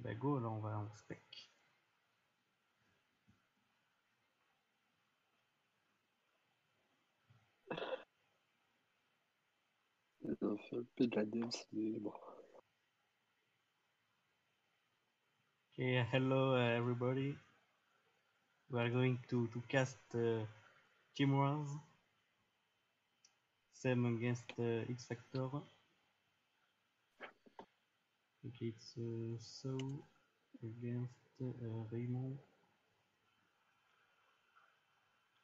bah go, là on va en spec. On fait un peu de la dance, mais bon. Okay, hello everybody. We are going to cast Team Wars. Same against X Factor. Okay, it's so against Raymond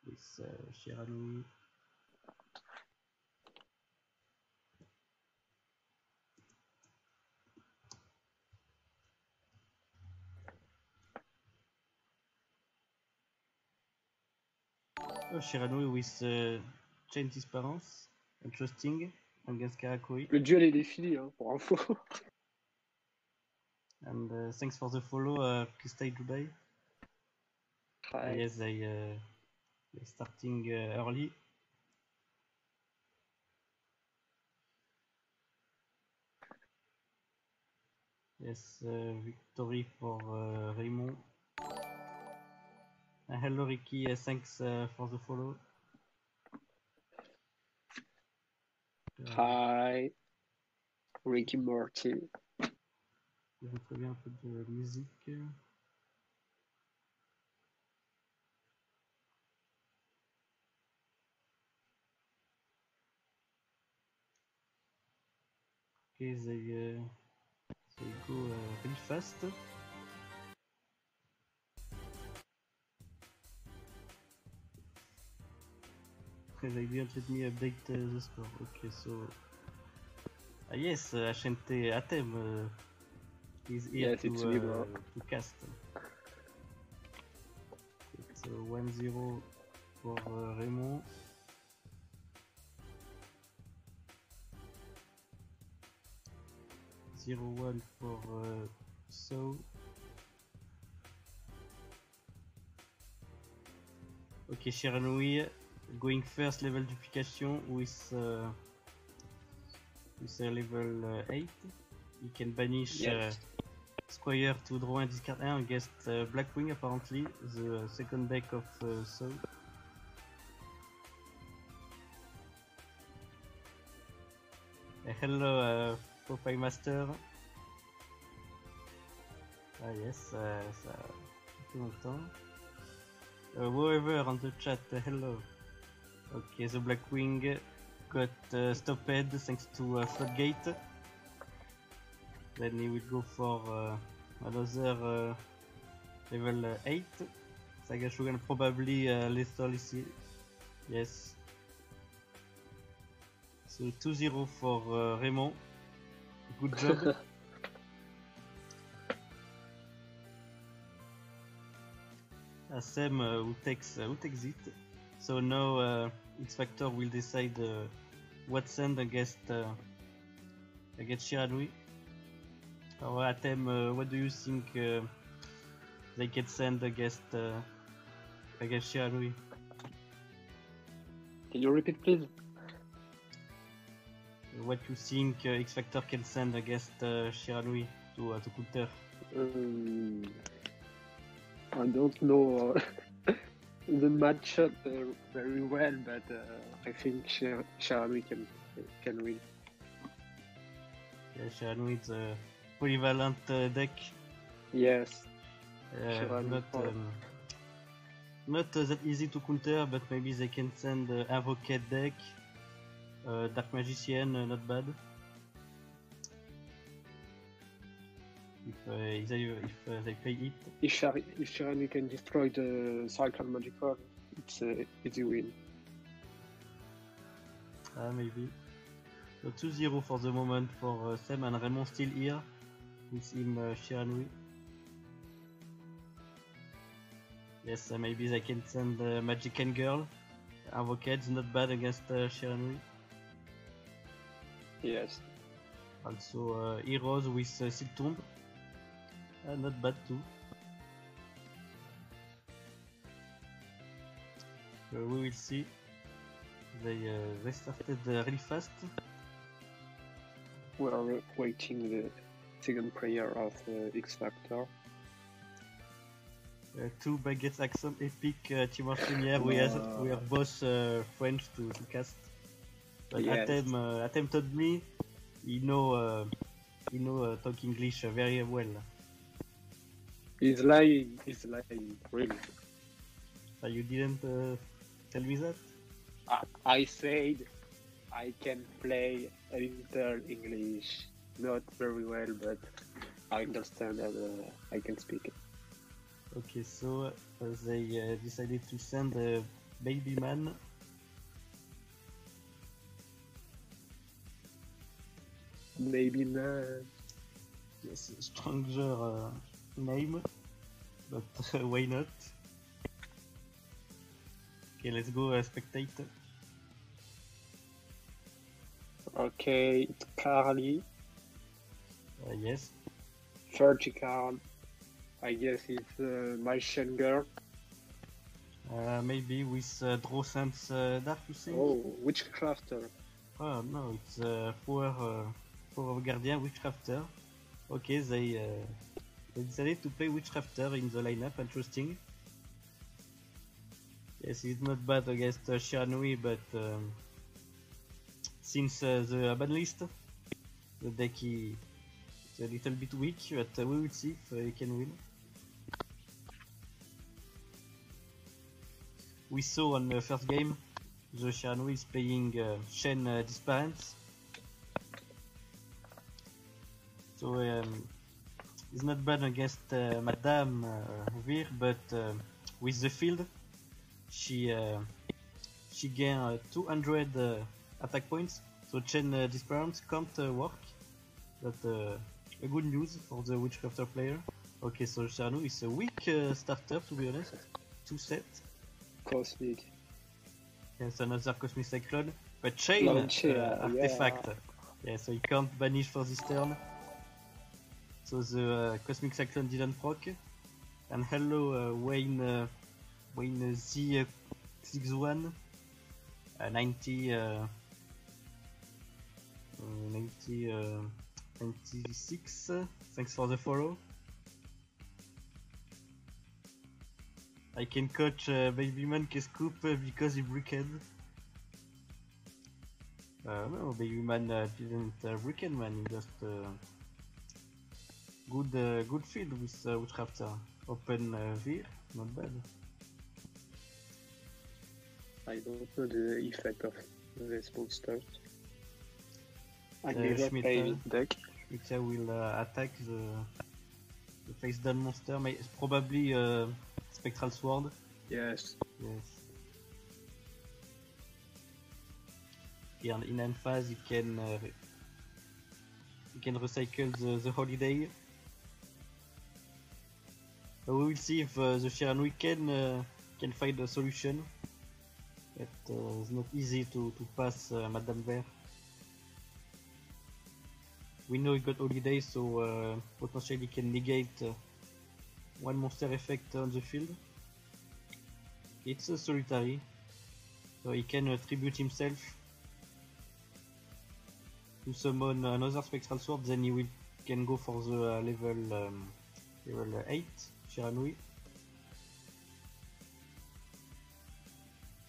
with Shiranui. Shiranui with Chain Disparance. Interesting against Karakuri. Le duel est défini, hein, pour info. And thanks for the follow, Kristay Dubai. Hi. Yes, they starting early. Yes, victory for Raymond. Hello Ricky, thanks for the follow. Hi. Ricky Morty. Je vais trouver un peu de musique. Okay, they go really fast. Okay, they didn't let me update the score. Okay, so yes, Ashente Atem is here Yes, it's me, bro. to cast. It's 1-0 for Raymond. Zero 1 for So. Okay, Shiranui going first level duplication with a level 8. You can banish Squire to draw and discard 1 against Blackwing, apparently, the second deck of So. Hello, Popeye Master. Ah yes, ça fait longtemps. Whoever on the chat, hello. Okay, the Blackwing got stopped thanks to Floodgate. Then he will go for another level 8. Saga Shogun probably lethal ici. Yes. So 2-0 for Raymond. Good job. Sam who takes it. So now X Factor will decide what send against Shiranui. Or Atem, what do you think they can send against Shiranui? Can you repeat, please? What you think X Factor can send against Shiranui to counter? I don't know the matchup very well, but I think Shiranui can win. Yeah, Shiranui is a polyvalent deck. Yes. Not that easy to counter, but maybe they can send Advocate deck, Dark Magician, not bad. If they play it. If Shiranui can destroy the Cyclone Magical, it's an easy win. Maybe. So 2-0 for the moment for Sam, and Raymond still here with him Shiranui. Yes, maybe they can send Magican Girl. Advocate's not bad against Shiranui. Yes. Also Heroes with Silk Tomb. Not bad too. We will see. They started really fast. We are waiting second player of X Factor. 2 Baguettes accent epic team of premiere. We are both French to cast. But Yes. Atem told me he know talk English very well. He's lying, really. You didn't tell me that? I said I can play a little English, not very well, but I understand and I can speak it. Okay, so they decided to send a baby man. Baby man. Yes, stranger name, but why not? Okay, let's go spectate. Okay, it's Carly. Yes. 30 card. I guess it's Martian girl. Maybe with draw sense dark, you think? Oh, Witchcrafter. Oh no, it's for Guardian Witchcrafter. Okay, they decided to play Witchcrafter in the lineup. Interesting. Yes, it's not bad against Shiranui, but since the ban list, the deck is a little bit weak, but we will see if he can win. We saw on the first game, the Shiranui is playing Shen Disparents. So it's not bad against Madame Vir, but with the field, she gained 200 attack points. So Chen Disparents can't work. That's a good news for the Witchcrafter player. Okay, so Shiranui is a weak starter, to be honest. 2 set. Cosmic. Yes, another Cosmic Cyclone. But Chain Artifact. Yeah, so he can't banish for this turn. So the Cosmic Cyclone didn't proc. And hello Wayne Z61 96. Thanks for the follow. I can coach Babyman K-Scoop because he bricked. No, Babyman didn't bricked, man. He just good field with Witchcrafter. Open Vir, not bad. I don't know the effect of this monster. I never played deck. Schmitter will attack the face down monster. It's probably Spectral Sword. Yes. Here in end phase, you can recycle the holiday. We will see if the Shiranui can find a solution. It's not easy to pass Madame Ver. We know he got holiday, so potentially can negate one monster effect on the field. It's a solitary, so he can tribute himself to summon another Spectral Sword, then he can go for the level 8 Shiranui.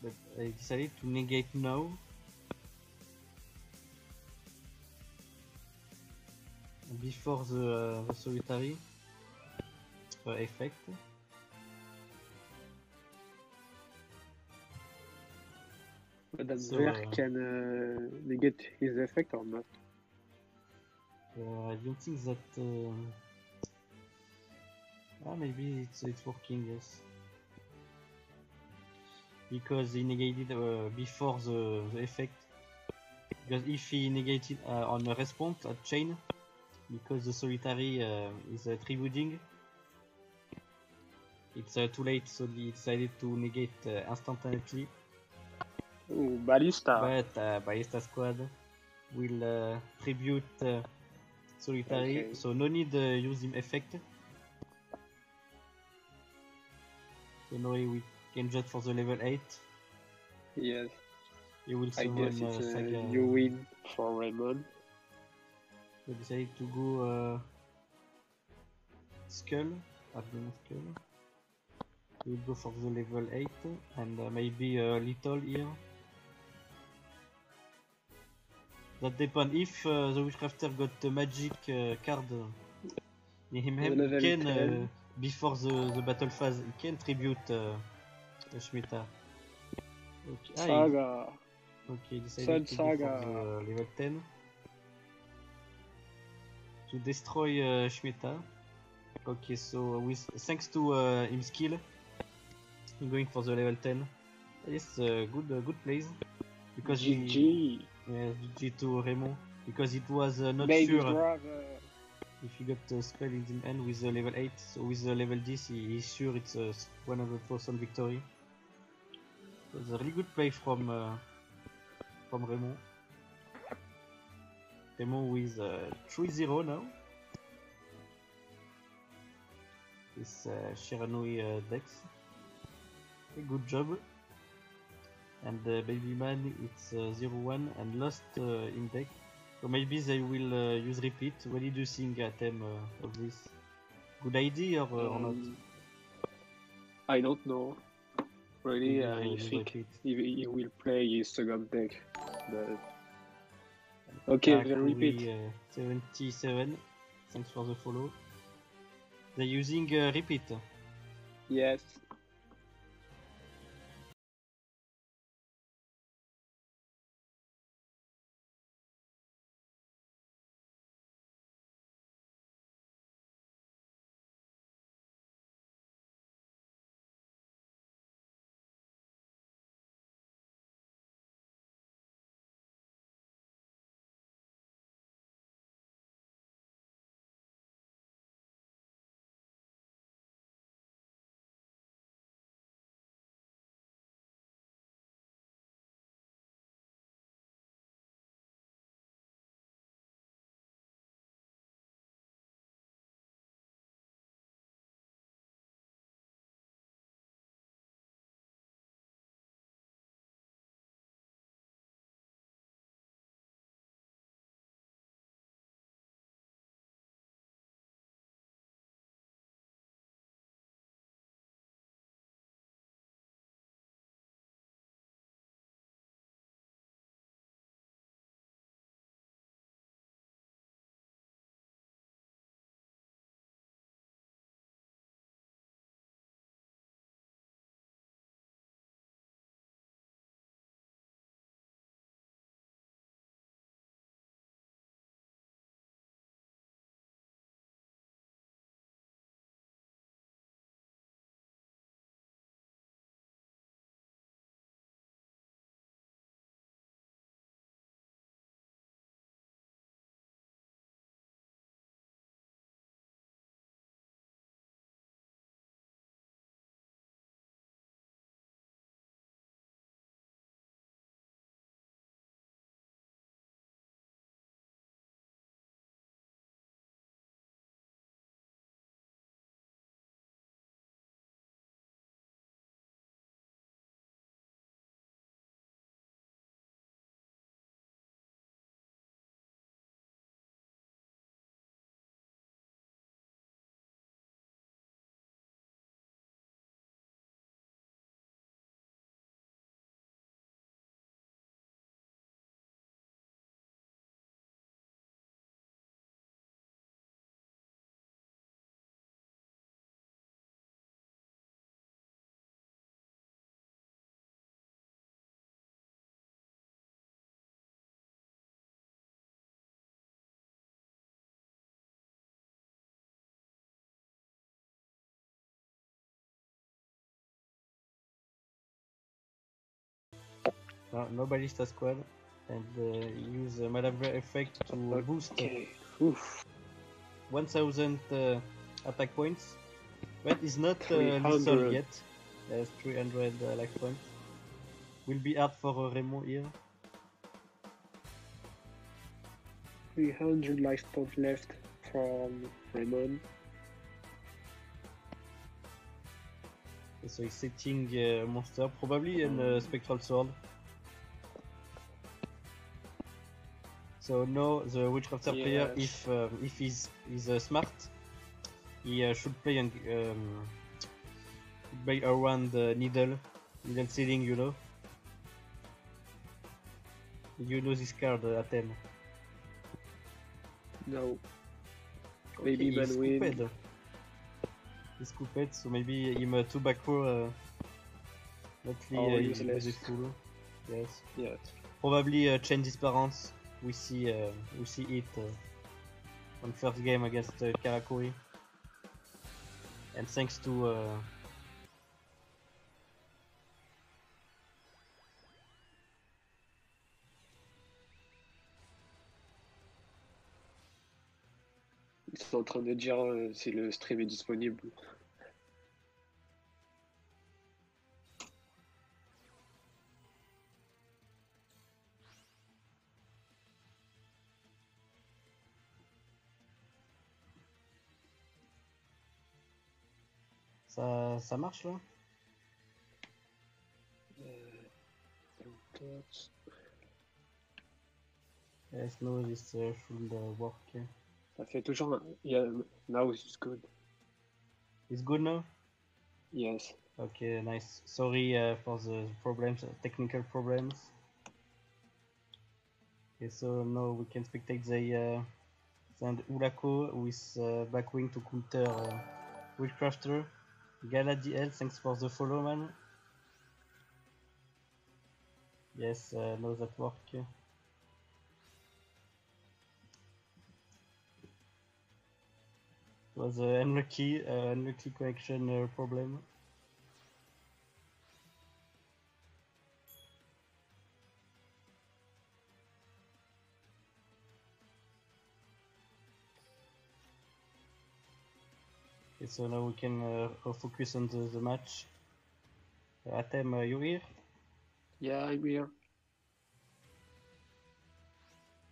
But I decided to negate now. Before the solitary effect. But that Ver can negate his effect or not? I don't think that. Maybe it's working, yes. Because he negated before the effect. Because if he negated on a response at chain, because the solitary is tributing, it's too late, so he decided to negate instantaneously. Ooh, Ballista. But Ballista squad will tribute solitary, okay. So no need use him effect. So now we can just for the level 8. Yes. He will I summon guess it's Saga. You win for Raymond. So decided to go Skull, Abdomen Skull. We'll go for the level 8 and maybe a little here. That depends if the Witchcrafter got the magic card in him, he Level can 10. before the battle phase he can tribute Shemitah. Okay. Saga. Okay, Sun decided to Saga. go for the level 10 to destroy Shemitah. Okay, so with thanks to him skill, he's going for the level 10. It's good plays because GG. GG to Remo because it was not Baby sure brother. if he got the spell in the end with the level 8. So with the level 10, he's sure it's a 100% victory. It was a really good play from Remo. Remo with 3-0 now. This Shiranui Dex. A good job. And Baby Man, it's 0-1 and lost in deck. So maybe they will use repeat. What did you think, Atem, of this? Good idea or not? I don't know. Really, Maybe I use think repeat. he will play his second deck. But... Okay, then repeat. 77. Thanks for the follow. They're using repeat. Yes. No, nobody star squad and use Malavra effect to boost Okay. Oof. 1000 attack points, but it's not 300. lethal yet. There's 300 life points. Will be hard for Remo here. 300 life points left from Raymond. So he's setting monster, probably a spectral sword. So now the Witchcrafter player, if he's smart, he should play around the needle ceiling, you know. You know this card, Atem. No. Okay, Maybe he's Manwin. couped. He's couped, so maybe him 2 back row, mostly Useless. useful. Yes. Yes. Probably change his parents. We see it on first game against Karakuri. And thanks to Ils sont en train de dire si le stream est disponible. ça marche là. Yes, no, this should work. Ça fait toujours. Yeah, now it's good. It's good now? Yes. Okay, nice. Sorry for the problems, technical problems. Okay, so now we can spectate the send Ulako with Blackwing to counter Witchcrafter. Gala DL, thanks for the follow, man. Yes, now that work. It was unlucky connection problem. Okay, so now we can focus on the match. Atem, you here? Yeah, I'm here.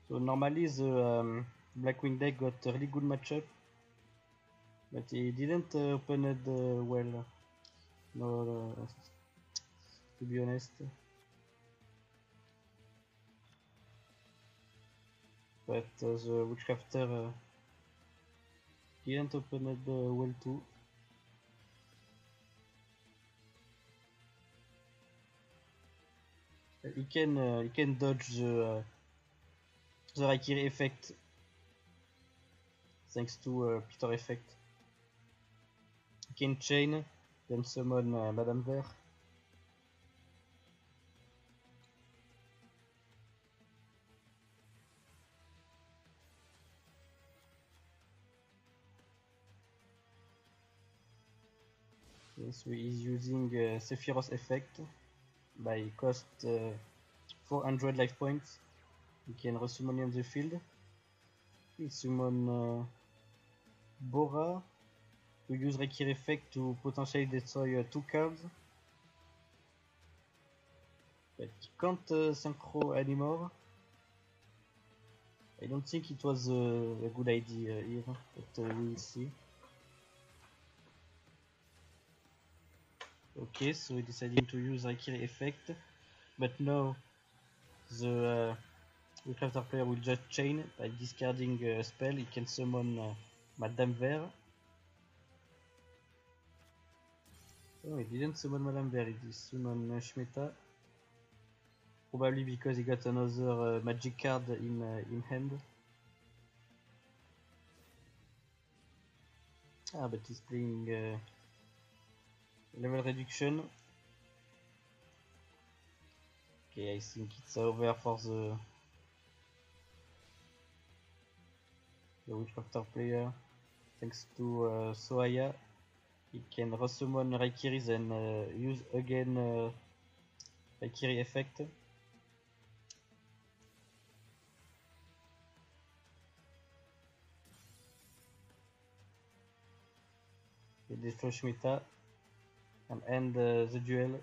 So normally the Blackwing deck got a really good matchup, but he didn't open it well. No, to be honest. But the Witchcrafter didn't open it well too. He can dodge the Raikiri effect thanks to Peter effect. He can chain, then summon Madame Vert. Yes, so he's using Sephiroth effect by cost 400 life points. He can resummon on the field. He summon Bora to use Raikiri effect to potentially destroy 2 cards. But he can't synchro anymore. I don't think it was a good idea here, but we will see. Okay, so he decided to use Raikiri effect, but now the Witchcrafter player will just chain by discarding a spell. He can summon Madame Vert. Oh, he didn't summon Madame Vert, he summoned Shmeta. Probably because he got another magic card in hand. Ah, but he's playing level reduction. Okay, I think it's over for the Witchcrafter player. Thanks to Soaya, he can resummon Raikiri and use again Raikiri effect. He destroy Shmita and end the duel.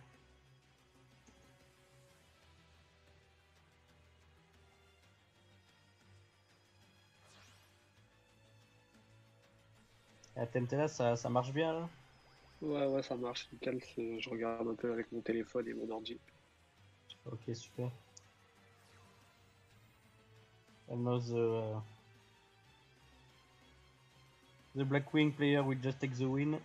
La TMT ça marche bien là? Ouais, ça marche. Nickel. Je regarde un peu avec mon téléphone et mon ordi. Ok, super. And now The Blackwing player will just take the win.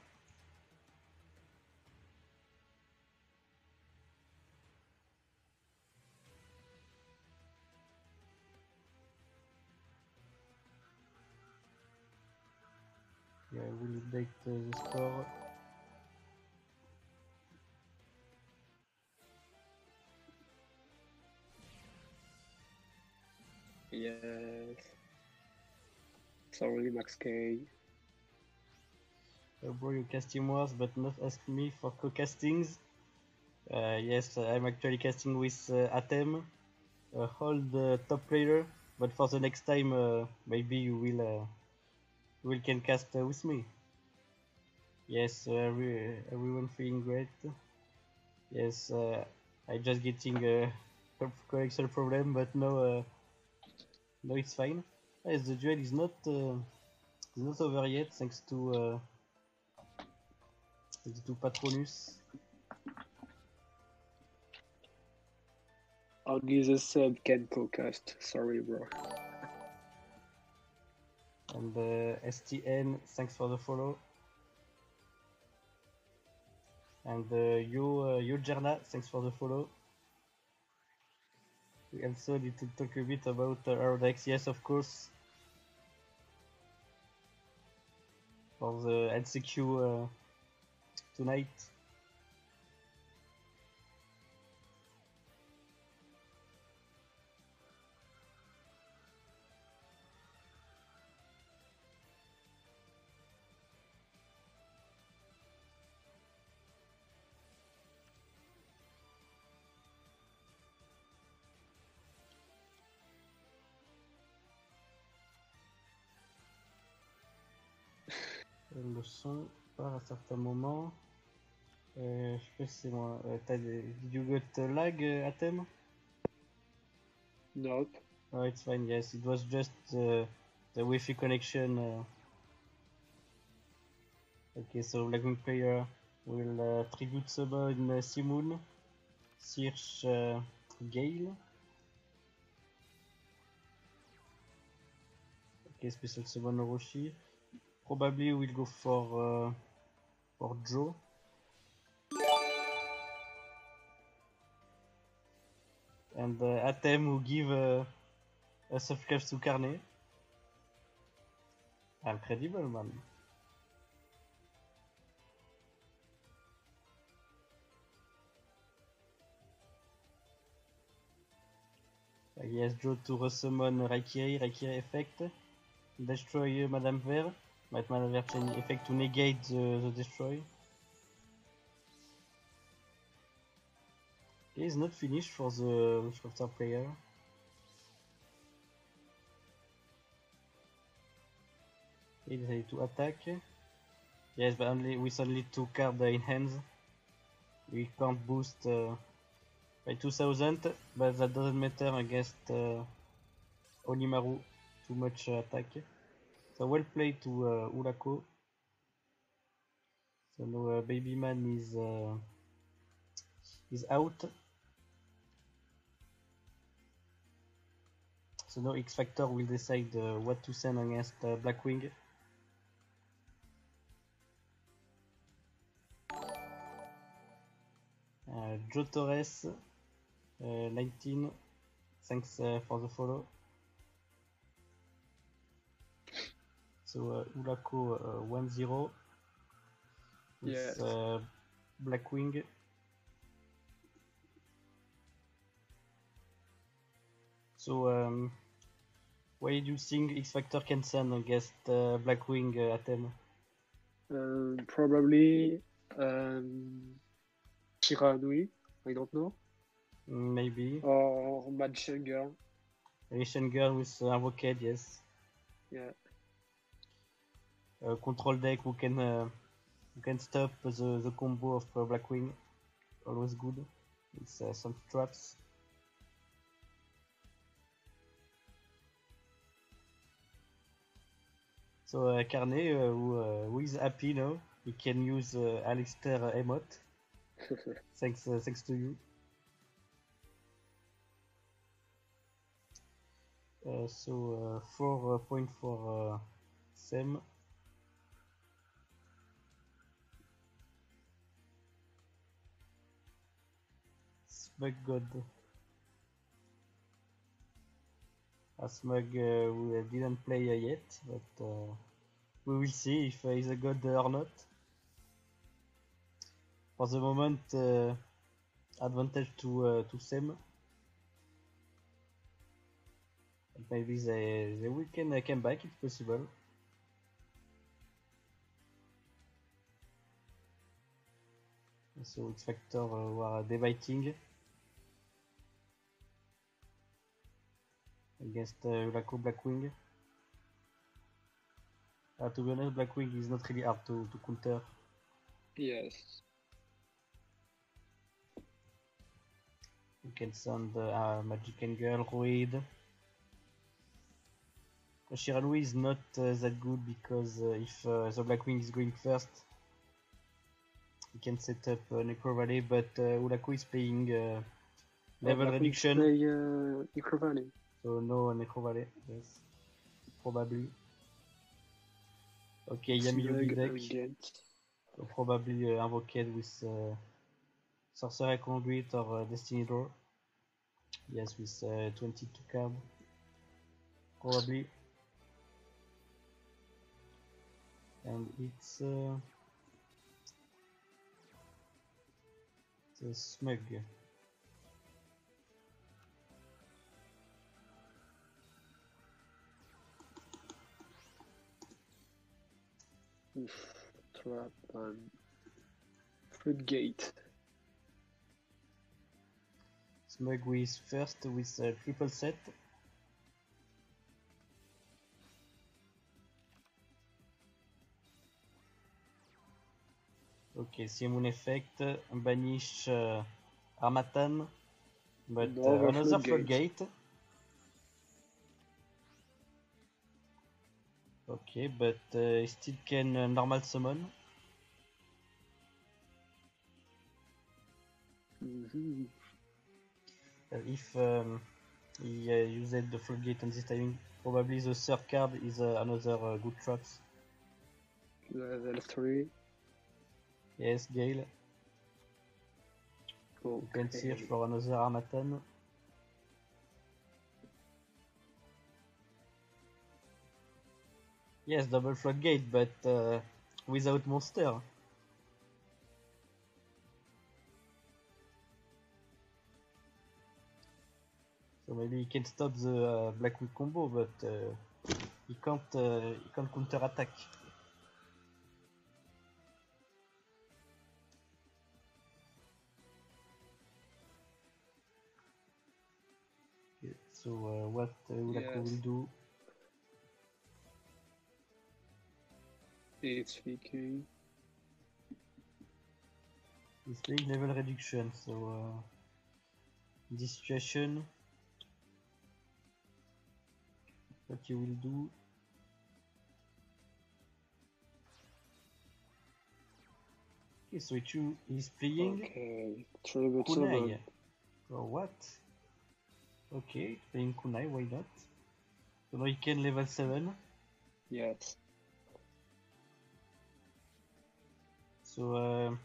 Yeah, I will update the score. Yes. Sorry, Max K. Bro, you cast him worse, but not ask me for co-castings. Yes, I'm actually casting with Atem, hold top player, but for the next time, maybe you will can cast with me. Yes, everyone feeling great. Yes, I just getting a connection problem, but no, no, it's fine. Yes, the duel is not over yet, thanks to Patronus. Only the sub can co-cast. Sorry, bro. And STN, thanks for the follow. And you Jerna, thanks for the follow. We also need to talk a bit about our decks. Yes, of course. For the NCQ tonight. Le son part à certains moments. Je sais pas si c'est moi. Did you get lag, Atem? Nope. Oh, it's fine. Yes, it was just the Wi-Fi connection. Okay, so Blackwing player will tribute summon Simoon, search Gale. Okay, special summon Orochi. Probably we'll go for Joe. And Atem will give a subclass to Carnet. Incredible, man. Yes, Joe to resummon Raikiri effect. Destroy Madame Ver. But Madame Ver change effect to negate the destroy. Okay, it's not finished for the Witchcrafter player. He decided to attack. Yes, but only with only 2 cards in hands. We can't boost by 2000, but that doesn't matter against Onimaru. Too much attack. So well played to Urako. So now Baby Man is out. So now X Factor will decide what to send against Blackwing. Joe Torres, 19. Thanks for the follow. So Urako 1-0 with Yes. Blackwing. So why do you think X Factor can send against Blackwing Atem? Probably Shiranui, I don't know. Maybe. Or Magician Girl. Asian Girl with Avocad, yes. Yeah. Control deck who can stop the combo of Blackwing. Always good. It's some traps. So Carnet, who is happy now, he can use Alistair emote. Thanks to you. So 4 point for Sam. Smug God. Smug we didn't play yet, but we will see if he's a god or not. For the moment, advantage to Sem. Maybe they will can come back, it's possible. So X Factor were debating against Ulaco Blackwing. To be honest, Blackwing is not really hard to counter. Yes. You can send Magic Girl, Roid. Shiranui is not that good because if the Blackwing is going first, he can set up Necro Valley, but Ulaco is playing level reduction. Play Necro Valley. So no Necro Valley, yes. Probably. Okay, Yami Yugi deck. So probably invoked with Sorcerer Conduit or Destiny Draw. Yes, with 22 card. Probably. And it's the Smug. Trap and Floodgate. Smug with first with a triple set. Okay, Simoon effect, banish Armatan, but another Floodgate. Okay, but still can normal summon. If he used the Floodgate on this timing, probably the third card is another good traps. Level 3. Yes, Gale. Okay. You can search for another Armatan. Yes, double Floodgate, but without monster. So maybe he can stop the Blackwing combo, but he can't counter attack. Okay, so what Ulaco will do? It's VK. He's playing level reduction, so in this situation, what you will do? Okay, so he's playing Kunai. So what? Okay, playing Kunai, why not? So now he can level 7. Yes. So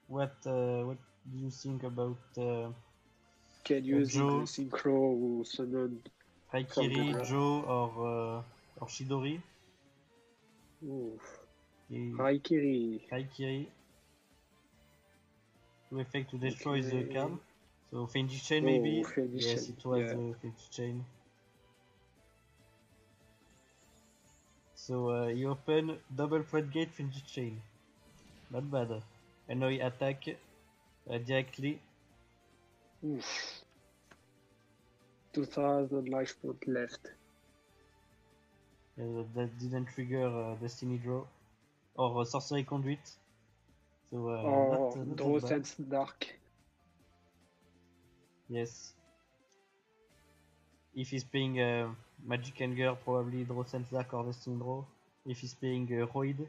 what do you think about Can use Joe, Synchro summon Raikiri, Joe or Shidori? Raikiri. To effect to destroy the card. So Fenji Chain maybe? Yes, it was Fenji Chain. So you open double Floodgate Fenji Chain. Not bad. And now he attack directly. 2000 life point left. That didn't trigger Destiny Draw or Sorcery Conduit. So not Draw Sense Dark. Yes. If he's playing Magic Anger, probably Draw Sense Dark or Destiny Draw. If he's playing Roid,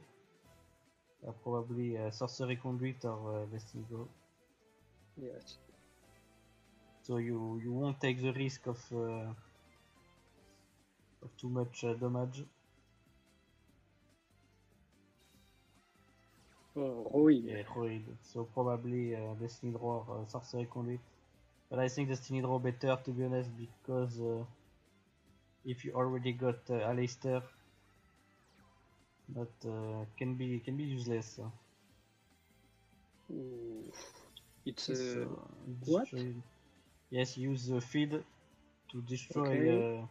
probably Sorcery Conduit or Destiny Draw. Yes. So you won't take the risk of too much damage. Roid. Yeah, Roid. So probably Destiny Draw or Sorcery Conduit. But I think Destiny Draw better, to be honest, because if you already got Aleister, that can be useless. It's Yes, what? Yes, use the feed to destroy Okay.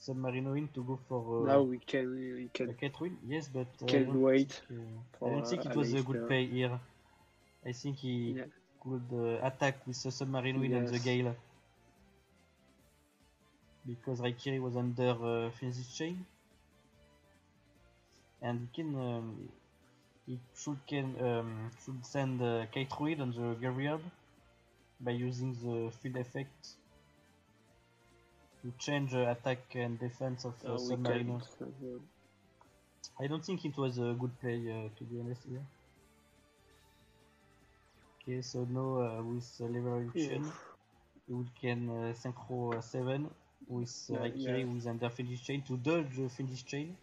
Submarinoin to go for Now we can Catherine. Yes, but can wait I for don't think it was a good Aleister. play here. I think he Yeah. could attack with the Submarinoin and the Yes. Gale. Because Raikiri was under Phoenix Chain. And he should send Kite on the Gariad by using the field effect to change attack and defense of We Submariner. can. I don't think it was a good play, to be honest here. Okay, so now with level reduction, you can synchro 7 with Raikiri with under Phoenix Chain to dodge the Phoenix Chain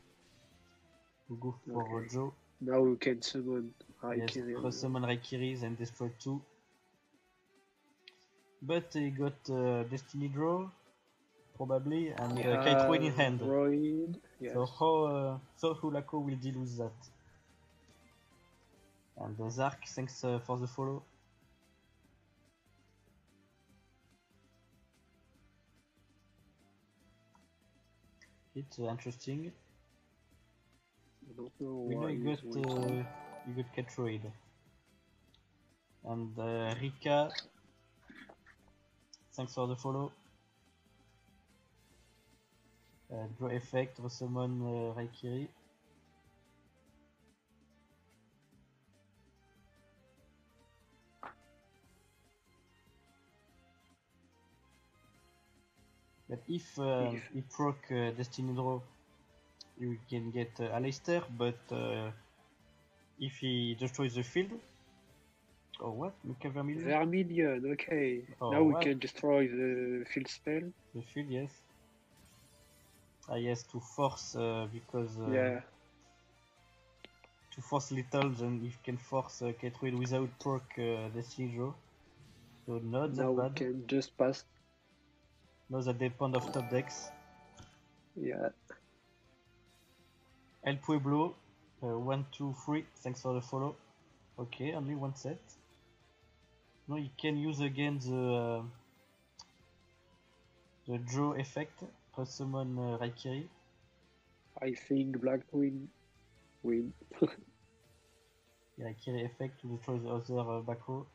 to go for Joe. Now we can summon Raikiri. Yes, summon Raikiri and destroy 2. But he got Destiny Draw, probably, and Kite Ruin in hand. Ruin, yes. So how Hulako will deal with that? And Zark, thanks for the follow. It's interesting. I don't know we why know you got Catroid. And Rika, thanks for the follow. Draw effect, resummon Raikiri. But if he proc Destiny Draw, you can get Aleister, but if he destroys the field, oh what? Mecha Vermilion? Vermilion, okay. Oh, now we what? can destroy the field spell. The field, yes. Yes, to force, because to force little, then you can force Ketroid without proc Destiny Draw. So not that now bad. We can just pass. Now that depend of top decks. Yeah. El Pueblo, 1, 2, 3, thanks for the follow. Okay, only one set. Now you can use again the draw effect, summon Raikiri. I think Black win. Raikiri effect to destroy the other back row.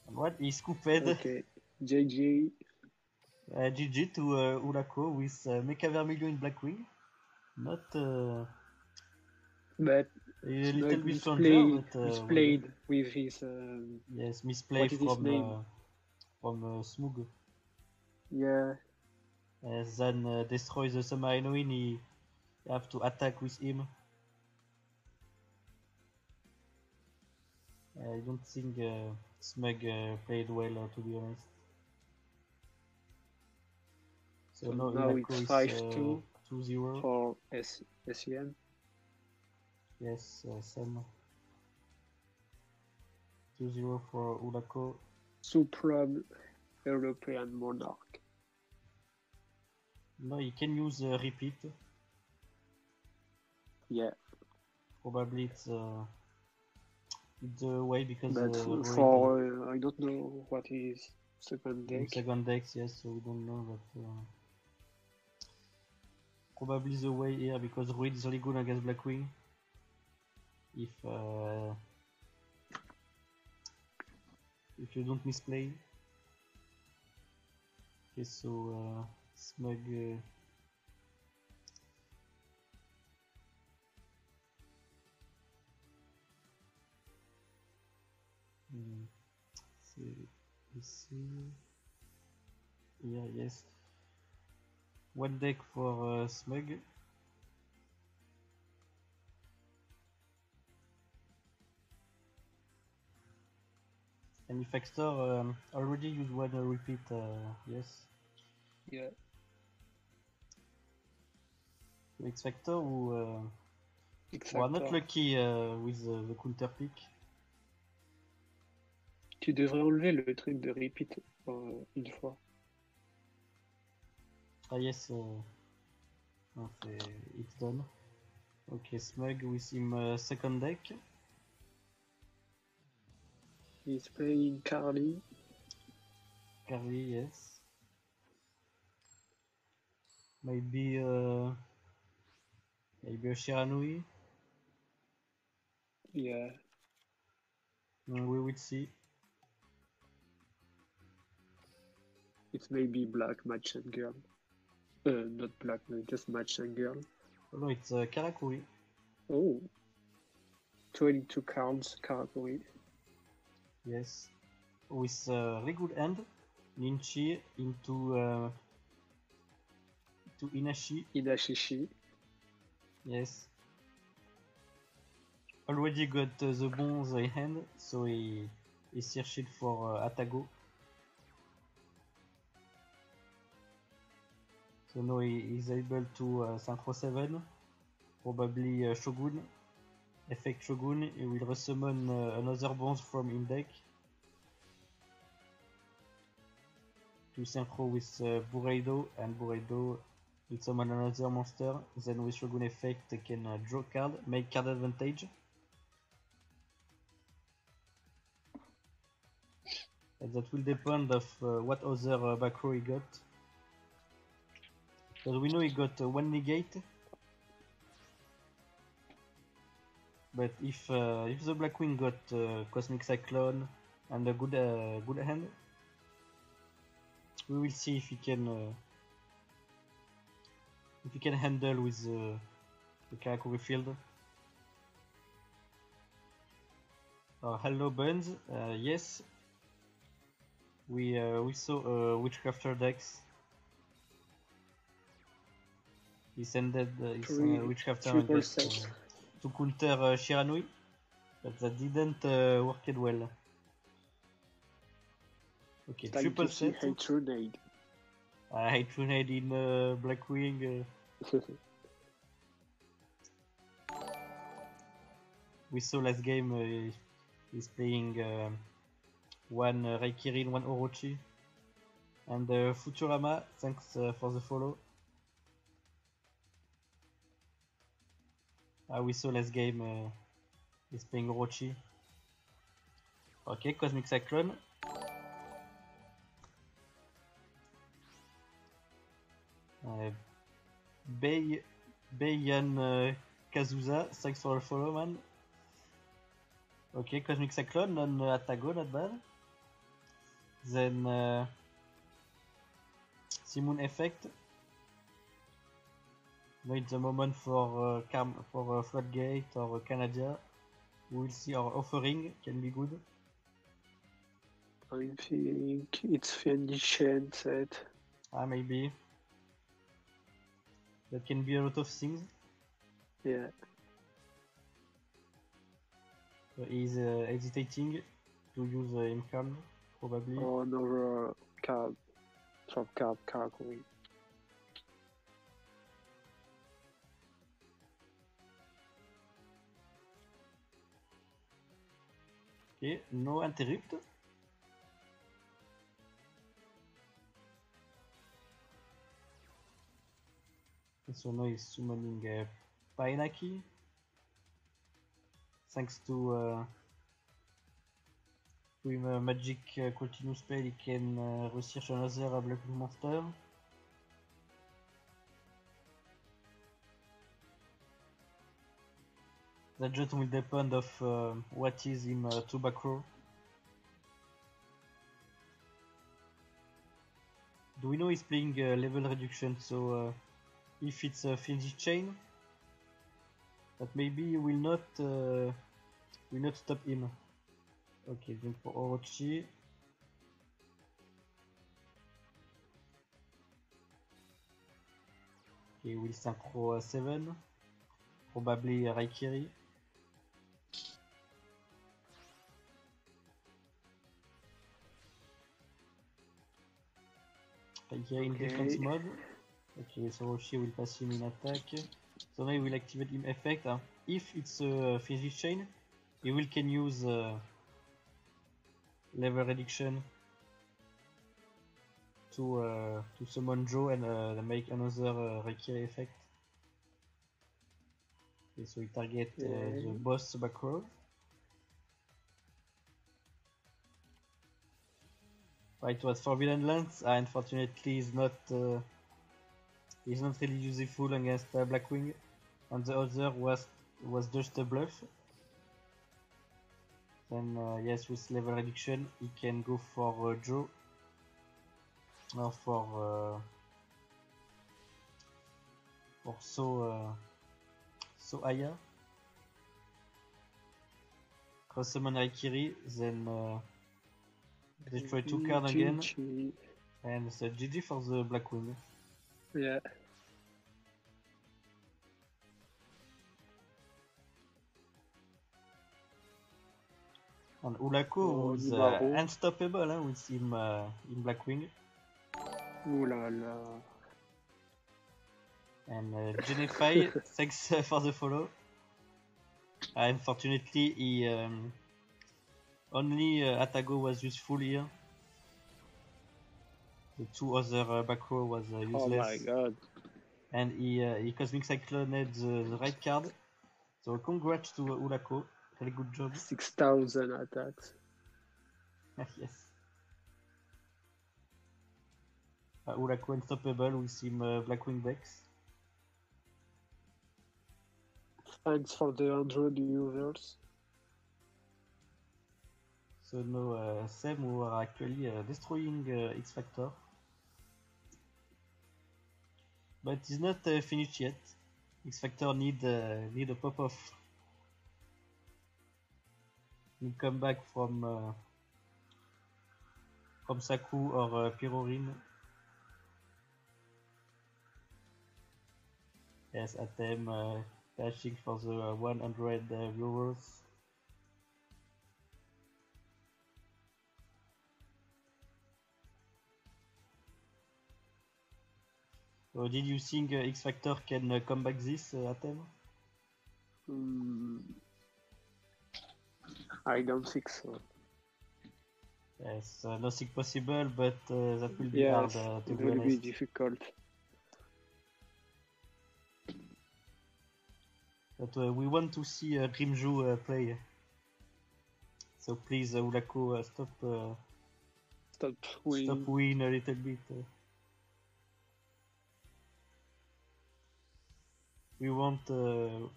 And what? He scooped. Okay, GG. GG to Hulako with Mecha Vermilion in Blackwing. Not but a little bit misplayed with his yes, misplay from Smug. Yeah. Then destroy the Submarinoin, you have to attack with him. I don't think Smug played well, to be honest. So now it's 5-2 2-0 for SEM. Yes, Sam. 2-0 for Hulako. Supreme European Monarch. No, you can use repeat. Yeah. Probably it's the way because. But for I don't know what is second deck. Second deck, yes, so we don't know, but probably the way here because Ruid is really good against Blackwing. If you don't misplay. Okay, so Smug. Yeah, yes. One deck for Smug. And Effector already used one repeat, yes. Yeah. X Factor who are not lucky with the counter pick. Tu devrais enlever le truc de repeat une fois. Ah yes, non, it's done. Okay, Smug with him second deck. He's playing Carly. Carly, yes. Maybe maybe a Shiranui. Yeah. We will see. It's maybe Black Match and Girl. Not Black, no, just Match and Girl. Oh no, it's Karakuri. Oh. 22 cards, Karakuri. Yes. With very good hand. Ninchi into Inashi. Inashishi. Yes. Already got the bones in hand, so he searched for Atago. So now he is able to Synchro 7, probably Shogun. Effect Shogun, he will resummon another bones from in deck. To synchro with Bureido, and Bureido will summon another monster. Then with Shogun effect they can draw card, make card advantage. And that will depend of what other back row he got. Because we know he got one negate. But if the Blackwing got Cosmic Cyclone and a good hand, we will see if he can handle with the Karakuri field. Hello Buns, yes. We saw Witchcrafter decks. He sent Witchcrafter deck to counter Shiranui, but that didn't work it well. Okay, Time triple to see set. Hatronade. Hatronade in Blackwing. We saw last game he's playing one Raikirin, one Orochi, and Futurama. Thanks for the follow. We saw last game he's playing Orochi. Okay, Cosmic Cyclone. Beiyan Kazusa, thanks for the follow, man. Okay, Cosmic Cyclone on Atago, not bad. Then Simoon Effect. Now it's the moment for Floodgate or Canada. We will see our offering can be good. I think it's Fendition set. Maybe. That can be a lot of things. Yeah. So he's hesitating to use Imcam, probably. Or another card. Drop card, Karakuri. Okay, no interrupt. So now he's summoning Painaki. Thanks to him magic continue spell, he can research another black monster. That just will depend of what is in two back row. Do we know he's playing level reduction? So if it's a Finji chain, but maybe he will not stop him. Okay, then for Orochi. Okay, we'll synchro 7. Probably Raikiri. Raikiri in defense mode. Okay, so Orochi will pass him in attack. So now he will activate him effect. If it's a Finji chain, he will can use level reduction to summon Joe and make another Reiki effect. Okay, so we target the boss back row. It was Forbidden Lands. Unfortunately, is not really useful against Blackwing, and the other was just a bluff. Then yes, with level reduction, he can go for Joe or for So Aya. Cross summon Raikiri, then destroy 2 cards again, and it's a GG for the Blackwing. Yeah. And Ulako was unstoppable with him in Blackwing. Ooh la la. And Genify, thanks for the follow. Unfortunately, he only Atago was useful here. The 2 other back row was useless. Oh my god. And he Cosmic Cycloned the right card. So congrats to Ulako. Really good job. 6,000 attacks. Yes. Ulako unstoppable with him Blackwing decks. Thanks for the 100 users. So now Sam who are actually destroying X Factor. But it's not finished yet. X Factor need a pop off. He'll come back from Saku or Pirorin. Yes, Atem dashing for the 100 viewers. So did you think X Factor can come back this, Atem? I don't think so. Yes, nothing possible, but that will be hard to be honest. It will be difficult. But we want to see Grimju play. So please, Ulako, stop win a little bit. We want to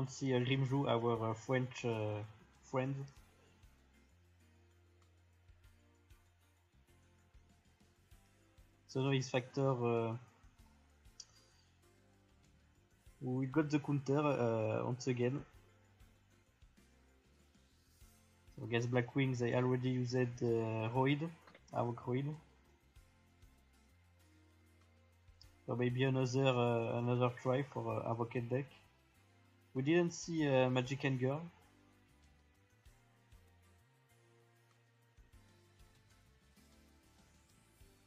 see Grimju, our French friend. So now X Factor. We got the counter once again. So against Blackwing, they already used Roid, Havoc Roid. So maybe another try for Advocate deck. We didn't see Magic and Girl.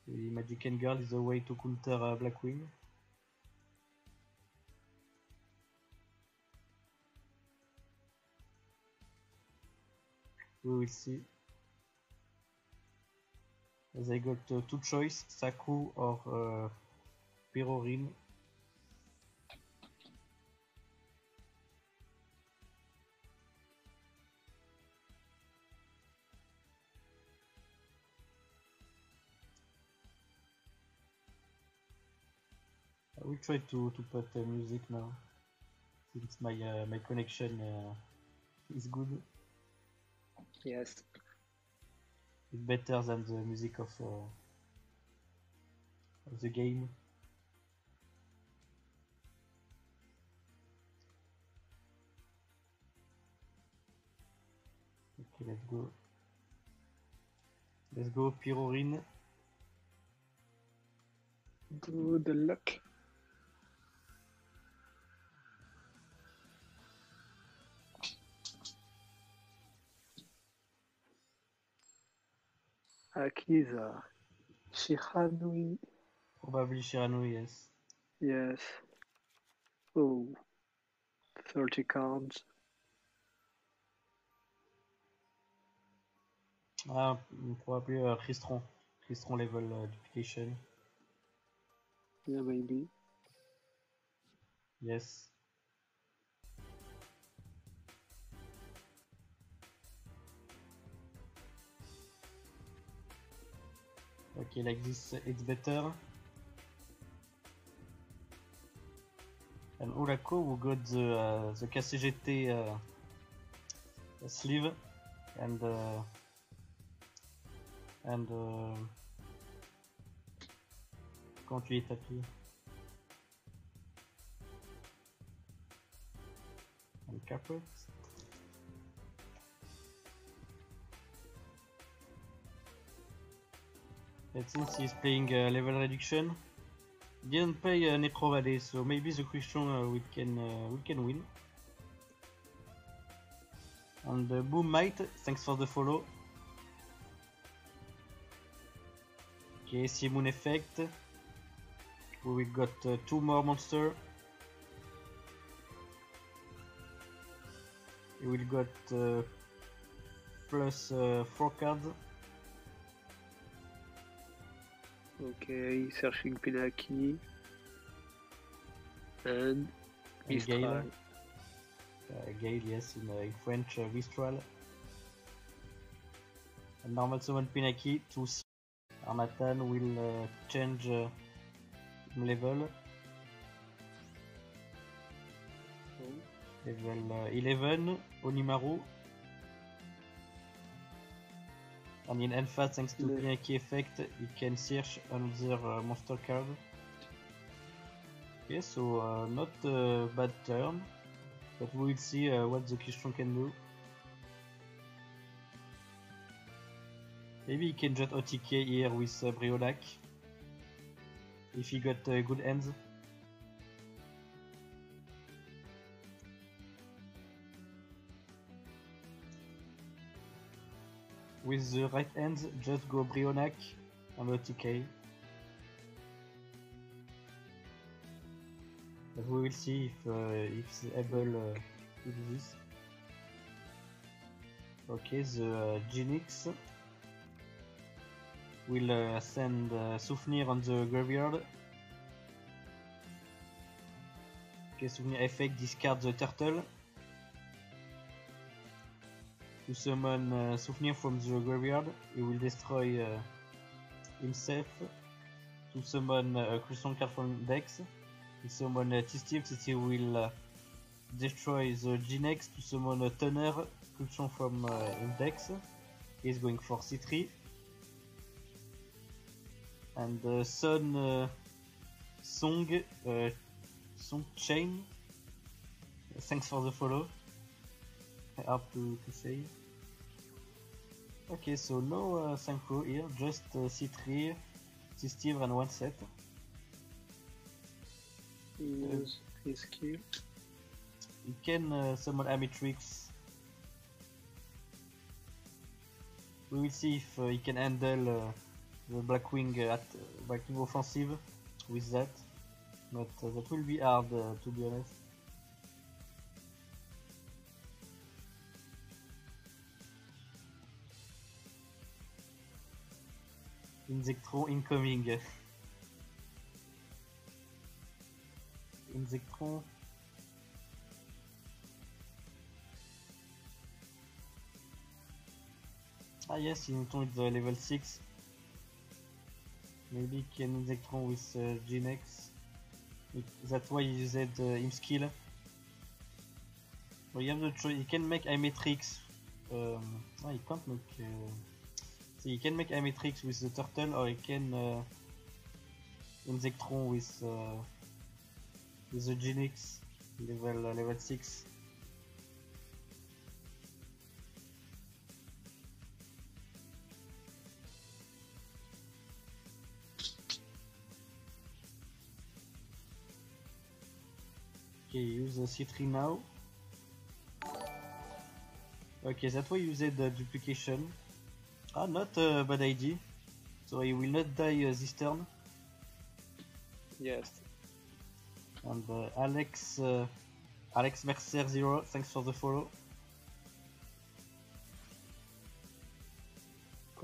The Magic and Girl is a way to counter Blackwing. We will see. As I got 2 choices, Saku or Pirorin. I will try to put music now, since my connection is good. Yes. It's better than the music of the game. Okay, let's go. Let's go, Pirorin. Good luck. Akiza. Shiranui. Probably Shiranui, yes. Yes. Oh. 30 cards. Ah, probably Crystron. Crystron level duplication. Yeah, maybe. Yes. Okay, like this it's better. And Olako, we got the KCGT sleeve and comment tu les tapis and capret. And since he's playing level reduction, didn't pay Necro Valley, so maybe the question we can win. And Boom Might, thanks for the follow. Okay, Moon Effect. We got 2 more monsters. We will got plus 4 cards. Okay, searching Pinaki. And Mistral. Gale. Gale, yes, in French, Mistral. And normal summon Pinaki to see. Armatan will change level. Level 11, Onimaru. And in Alpha, thanks to Pinaki effect, you can search another monster card. Okay, so not a bad turn, but we will see what the Kishron can do. Maybe he can just OTK here with Briolac, if he got good hands. With the right hands, just go Briolac and OTK. But we will see if he's able to do this. Okay, the Genix will send Souvenir on the graveyard. Okay, Souvenir effect, discard the turtle. To summon Souvenir from the graveyard, he will destroy himself. To summon a Crystal card from Dex. To summon T-Steve, T-Steve will destroy the G-Nex to summon a Tonner, Crystal from Index. He's going for C3. And Song Chain. Thanks for the follow. Hard to say. Okay, so no synchro here, just C3, T-Steve and one set. Use his skill. You can summon Amitrix. We will see if he can handle the Blackwing Blackwing offensive with that. But that will be hard to be honest. Insectron incoming. Insectron. Ah yes, Insectron is level 6. Maybe can Insectron with G-Nex. That's why he used him skill. Well, you have the choice. He can make Imatrix. He can't make. So he can make Imatrix with the turtle, or he can Insectron with the Genix level 6. Okay, use the C3 now. Okay, that way use the duplication. Ah, not a bad idea. So he will not die this turn. Yes. And Alex Mercer 0, thanks for the follow.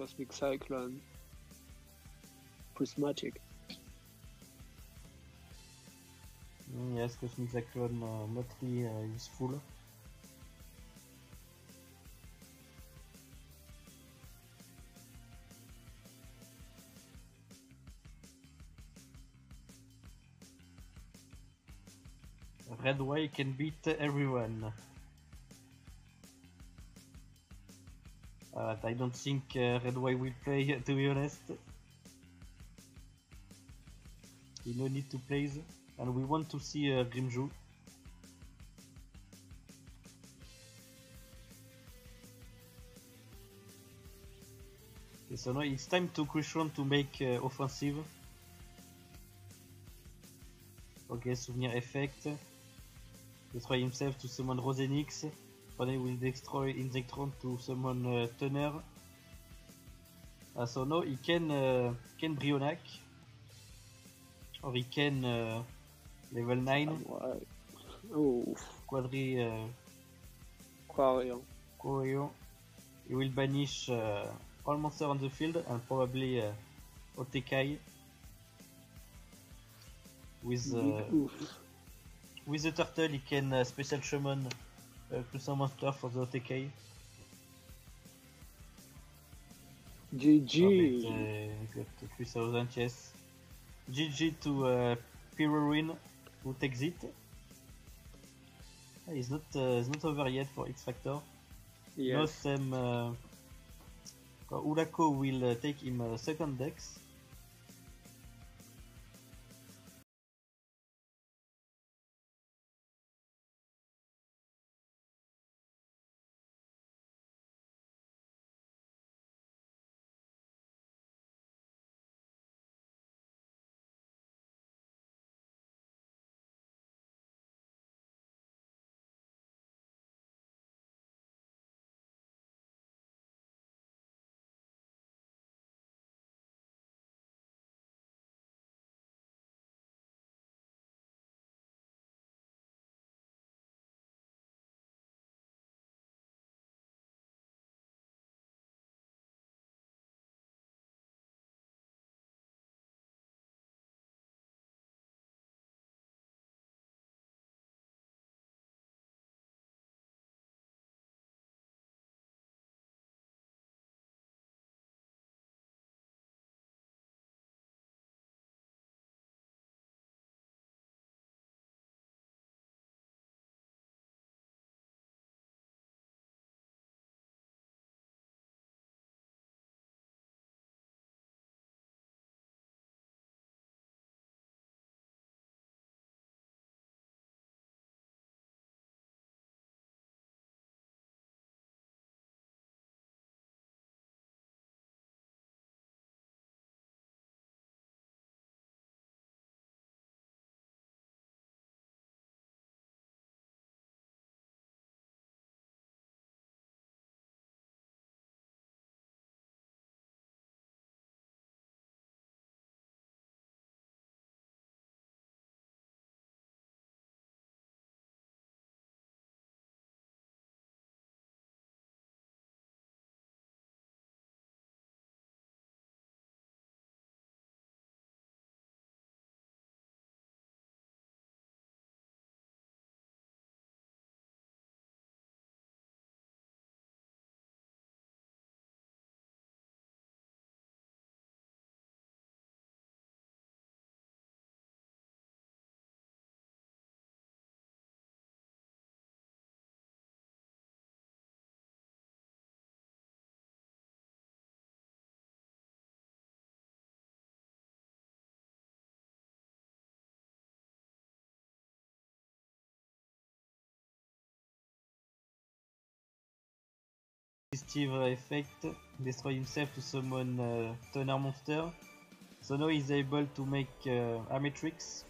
Cosmic Cyclone. Prismatic. Yes, Cosmic Cyclone not really useful. Red White can beat everyone. I don't think Red White will play, to be honest. He no need to play, and we want to see Grimju. Okay, so now it's time to Crucian to make offensive. Okay, Souvenir Effect. Destroy himself to summon Rosenix. Then he will destroy Insectron to summon Thunder. So now he can Brionac. Or he can level 9. Oh. Quarion. He will banish all monsters on the field and probably Otekai. With the turtle, he can special summon plus a monster for the Otekai. GG. Got 3000, yes. GG to Piruin, who takes it. It's not over yet for X Factor. Yes. No, Sam Ulako will take him second dex. Steve effect, destroy himself to summon Thunder monster. So now he's able to make Ametrix.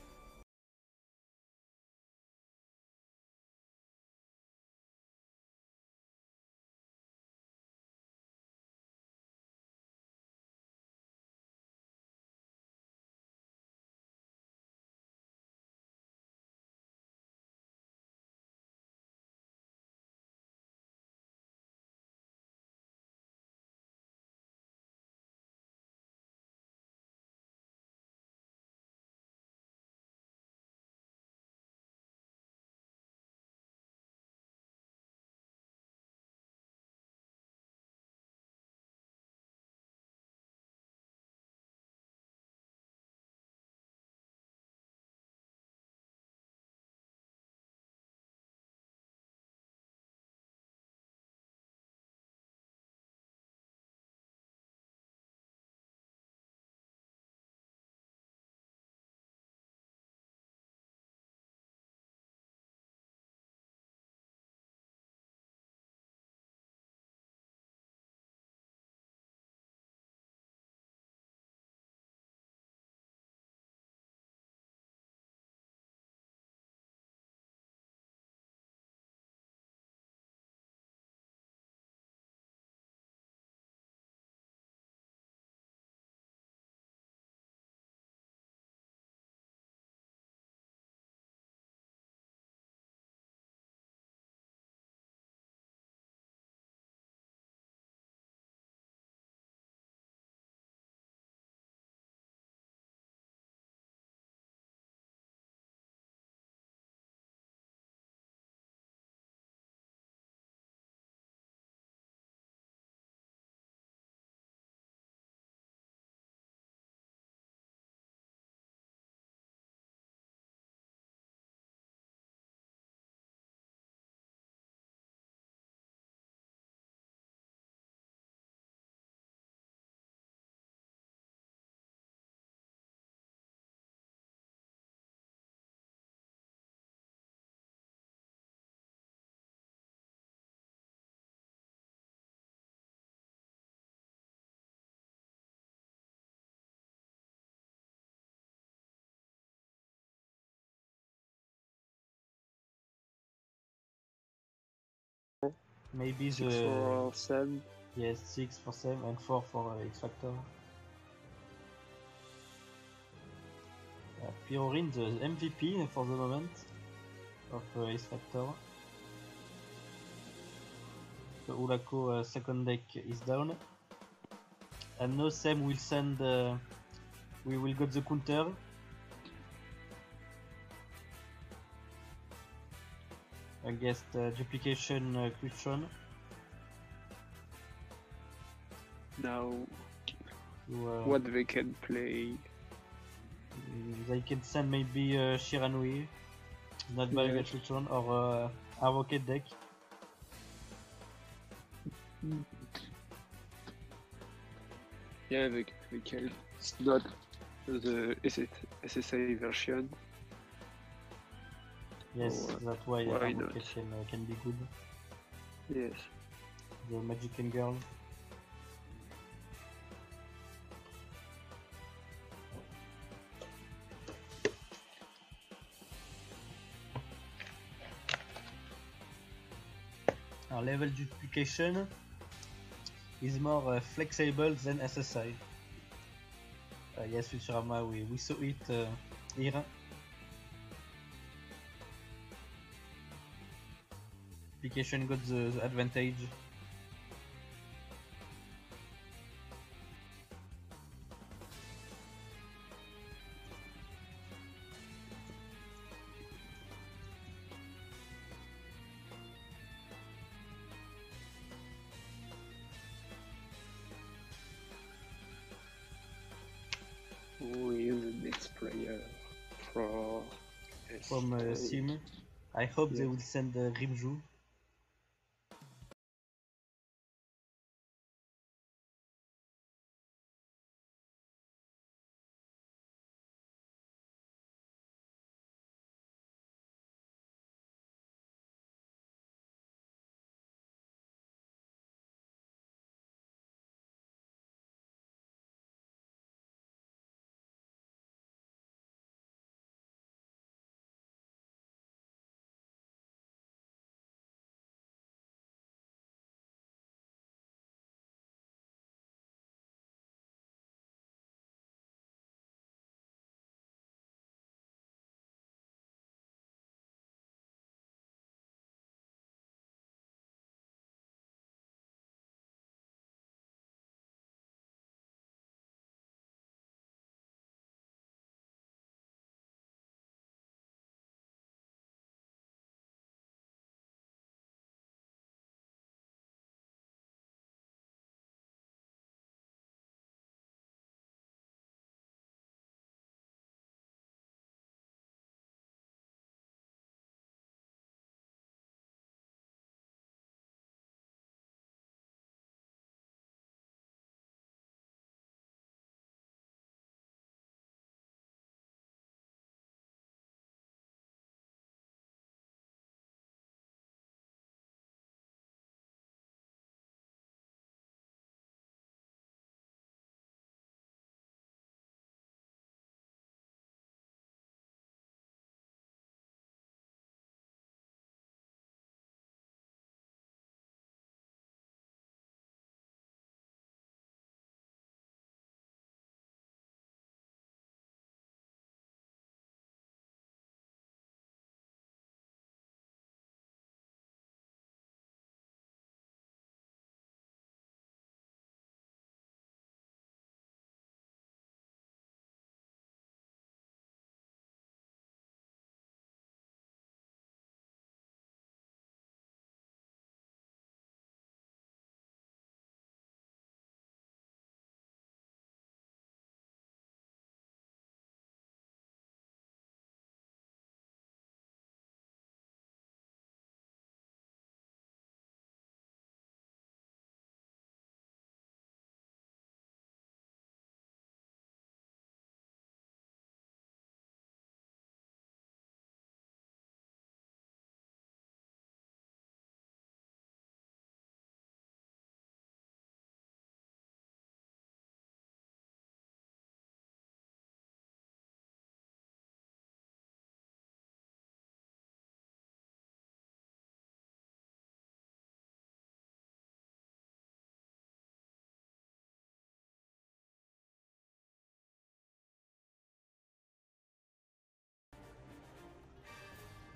Maybe 6 the for Sam. yes 6 for Sam and 4 for X Factor. Pyrorin, the MVP for the moment of X Factor. So Ulako second deck is down. And now Sam will send. We will get the counter. Against duplication question. Now, So, what they can play? they can send maybe Shiranui, not bad against Luchon, or Avocate deck. Yeah, they can. It's not the SSA version. Yes, So, that's why why Avocate can be good. Yes. The Magican Girl. Our level duplication is more flexible than SSI. Yes, Futurama, we saw it here. Duplication got the advantage. Who is the next player from Sim? I hope they will send Rimju.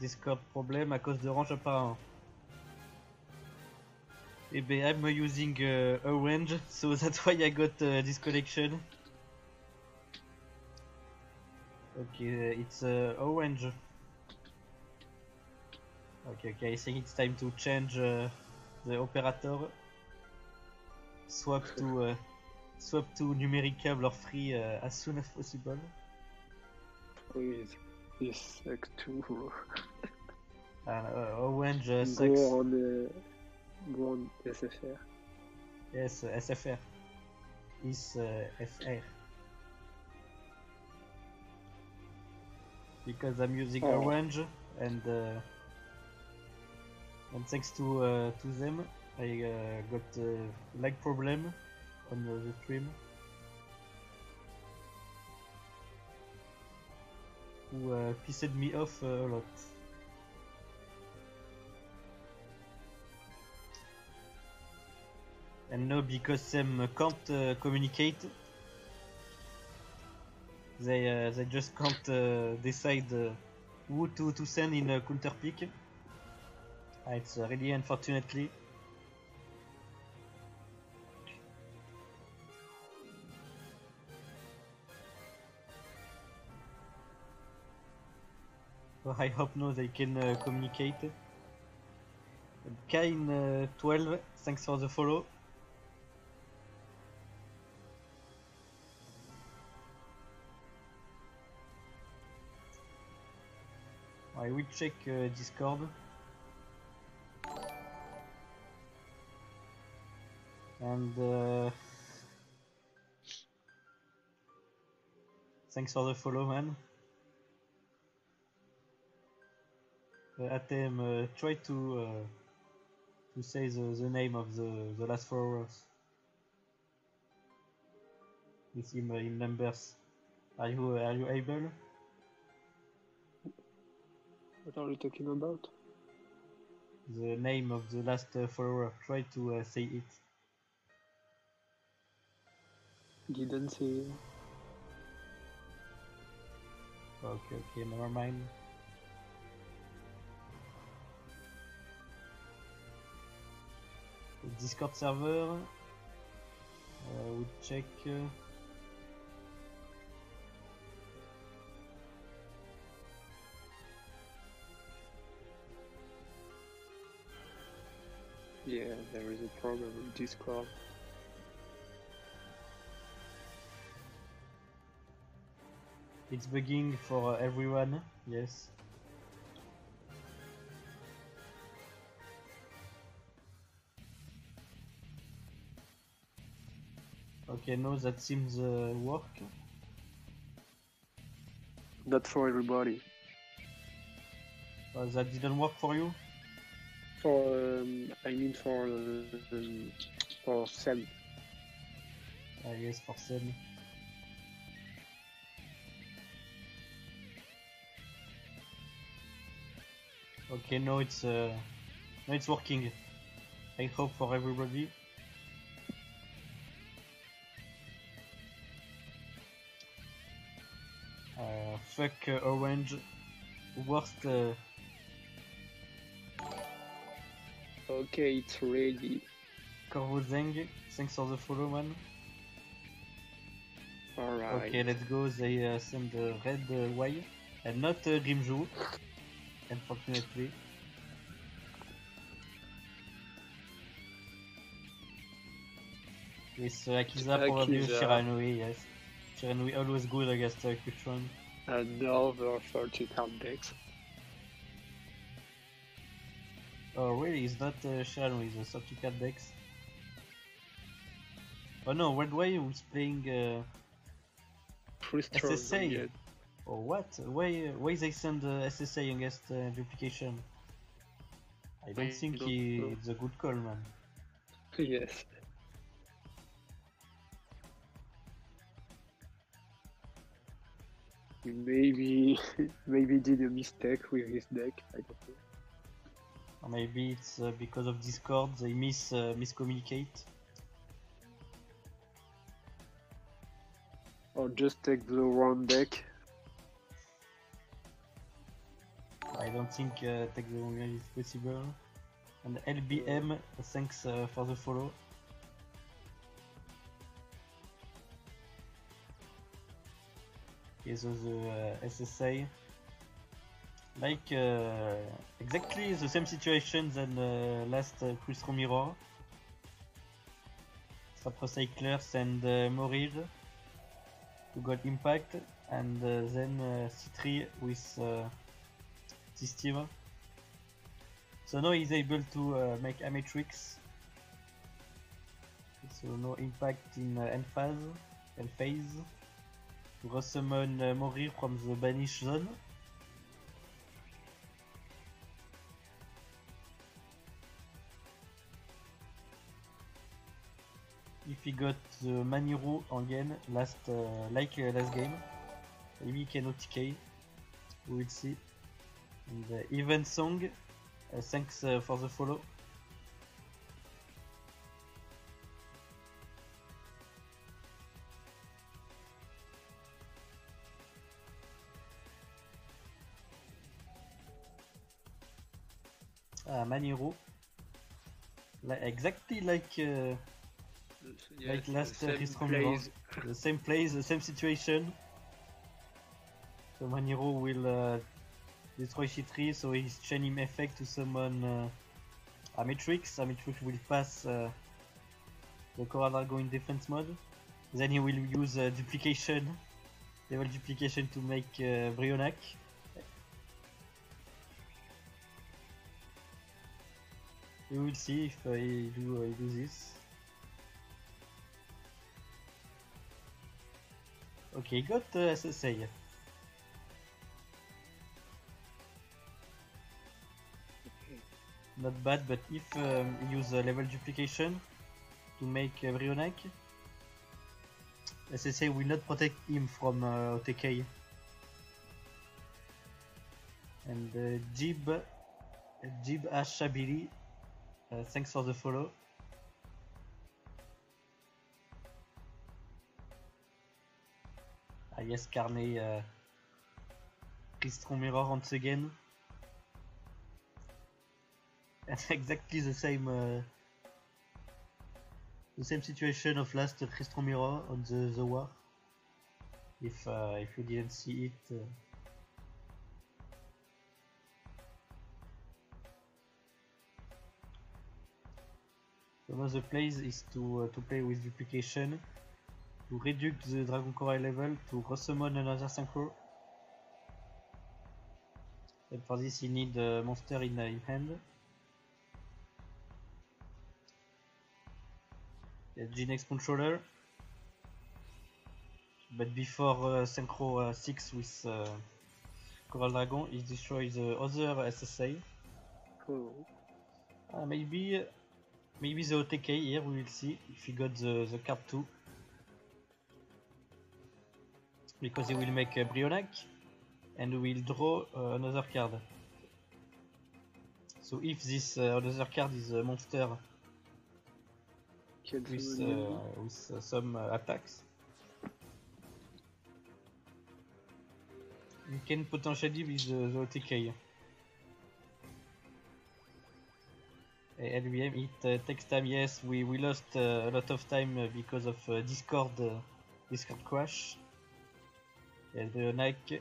Discord problème à cause de range apparent. Eh ben, I'm using Orange, so that's why I got this collection. Okay, it's Orange. Okay, I think it's time to change the operator. Swap to numericable or free as soon as possible. Please, this sucks too. Orange sucks. Go on SFR. Yes, SFR. Is FR. Because I'm using Orange and thanks to them, I got lag problem on the stream. Who pissed me off a lot. And now because them can't communicate, they just can't decide who to send in a counter pick. It's really unfortunately. So I hope now they can communicate. Kain 12, thanks for the follow. I will check Discord. And thanks for the follow, man. Atem, try to say the name of the last followers. With him in numbers. Are you able? What are you talking about? The name of the last follower. Try to say it. Didn't see. Okay, never mind. The Discord server. We check. Yeah, there is a problem with Discord. It's bugging for everyone, yes. Okay, no, that seems work. Not for everybody. That didn't work for you? I mean for Sam. Yes, for Sam. Okay, now it's working. I hope for everybody. Fuck Orange. Worst. Okay, it's ready. Corvo Zeng, thanks for the follow, man. Alright. Okay, let's go. They send the red wire and not Grimjou, unfortunately. With Akiza probably Shiranui, yes. Shiranui always good against Kuchon. Another 30 card decks. Oh really, it's not Shiranui, it's a 30 card decks. Oh no, Red Wire was playing SSA. Or what? Why they send SSA against duplication? I don't think it's a good call, man. Yes. Maybe did a mistake with his deck. I don't know. Or maybe it's because of Discord they miscommunicate. Or just take the wrong deck. I don't think take the long range is possible. And LBM, thanks for the follow. Okay, so the SSA. Like exactly the same situation than last Crystron Mirror. Saprocyclers and Morir who got impact, and then C3 with this team. So now he's able to make Amatrix. So no impact in end phase. To resummon Morir from the banish zone. If he got the Maniru again last last game, maybe he can OTK. We will see. And Event Song, thanks for the follow. Maniru, exactly like last Crystron Mirror. The same place, the same situation. So Maniru will destroy C3, so his chain him effect to summon Amatrix. Amatrix will pass the Coral Dragon in defense mode. Then he will use duplication, level duplication to make Brionac. We will see if he do this. Okay, got SSA. Not bad, but if he use level duplication to make Brionac, SSA will not protect him from OTK. And Jib Ashabili, thanks for the follow. Yes, Carney, Crystron Mirror once again. And exactly the same situation of last Crystron Mirror on the war. If you didn't see it. So now the plays is to play with duplication, to reduce the Dragon Coral level, to resummon another synchro. And for this you need a monster in hand. Genex controller. But before synchro 6 with Coral Dragon, he destroys the other SSA. Cool. Maybe the OTK here, we will see if he got the card 2. Because he will make a Brionac and we will draw another card. So if this other card is a monster with some attacks, you can potentially with the OTK. LBM, it takes time. Yes, we lost a lot of time because of Discord crash. Brionac,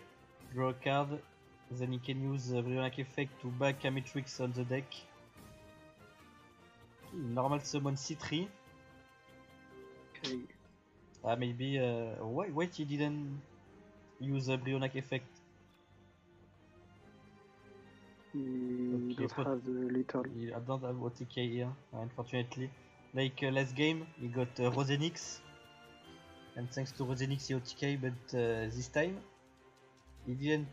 draw a card, then he can use the Brionac effect to back Amatrix on the deck. Normal summon C3. Okay. Maybe wait, he didn't use the Brionac effect. He don't have the little. I don't have OTK here, unfortunately. Like last game, he got Rosenix. And thanks to Rosenix he OTK, but this time he didn't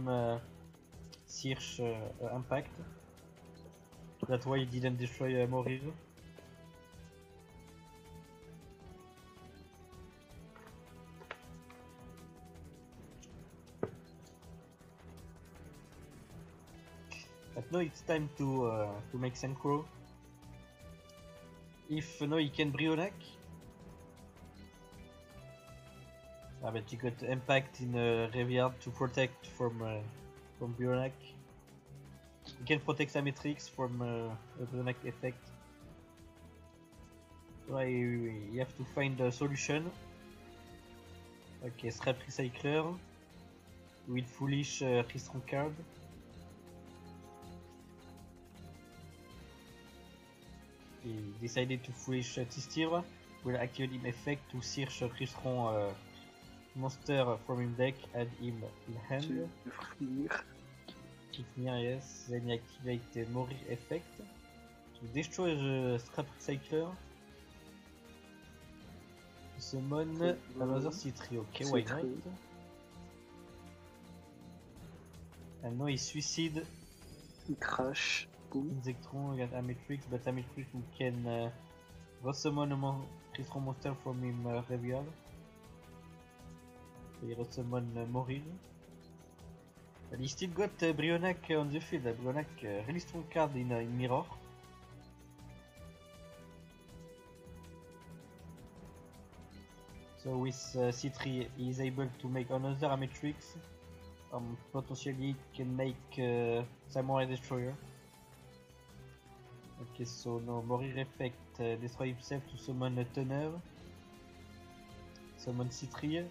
him Search Impact. That's why he didn't destroy Morir. But now it's time to make Synchro. If no, he can Brionac. But he got Impact in Reviard to protect from Brionac. He can protect Symmetrix from the Brionac effect. So you have to find a solution. Okay, Scrap Recycler with Foolish Tristram card. He decided to Foolish Tistir. Will activate him effect to search Tristram monster from him deck, add him in hand. Fnir, yes. Then he activate the Morir effect to destroy the Scrap Recycler. Summon another C3, okay, why not? And now he suicide. He crash. Insectron against Ametrix, but Ametrix can resummon a Tristram monster from him Revial. So he resummon Morir. But he still got Brionac on the field. Brionac really strong card in Mirror. So with C3 he is able to make another Ametrix. Potentially can make Samurai Destroyer. Okay, so now Morir effect destroy himself to summon a Tenor. Summon C3.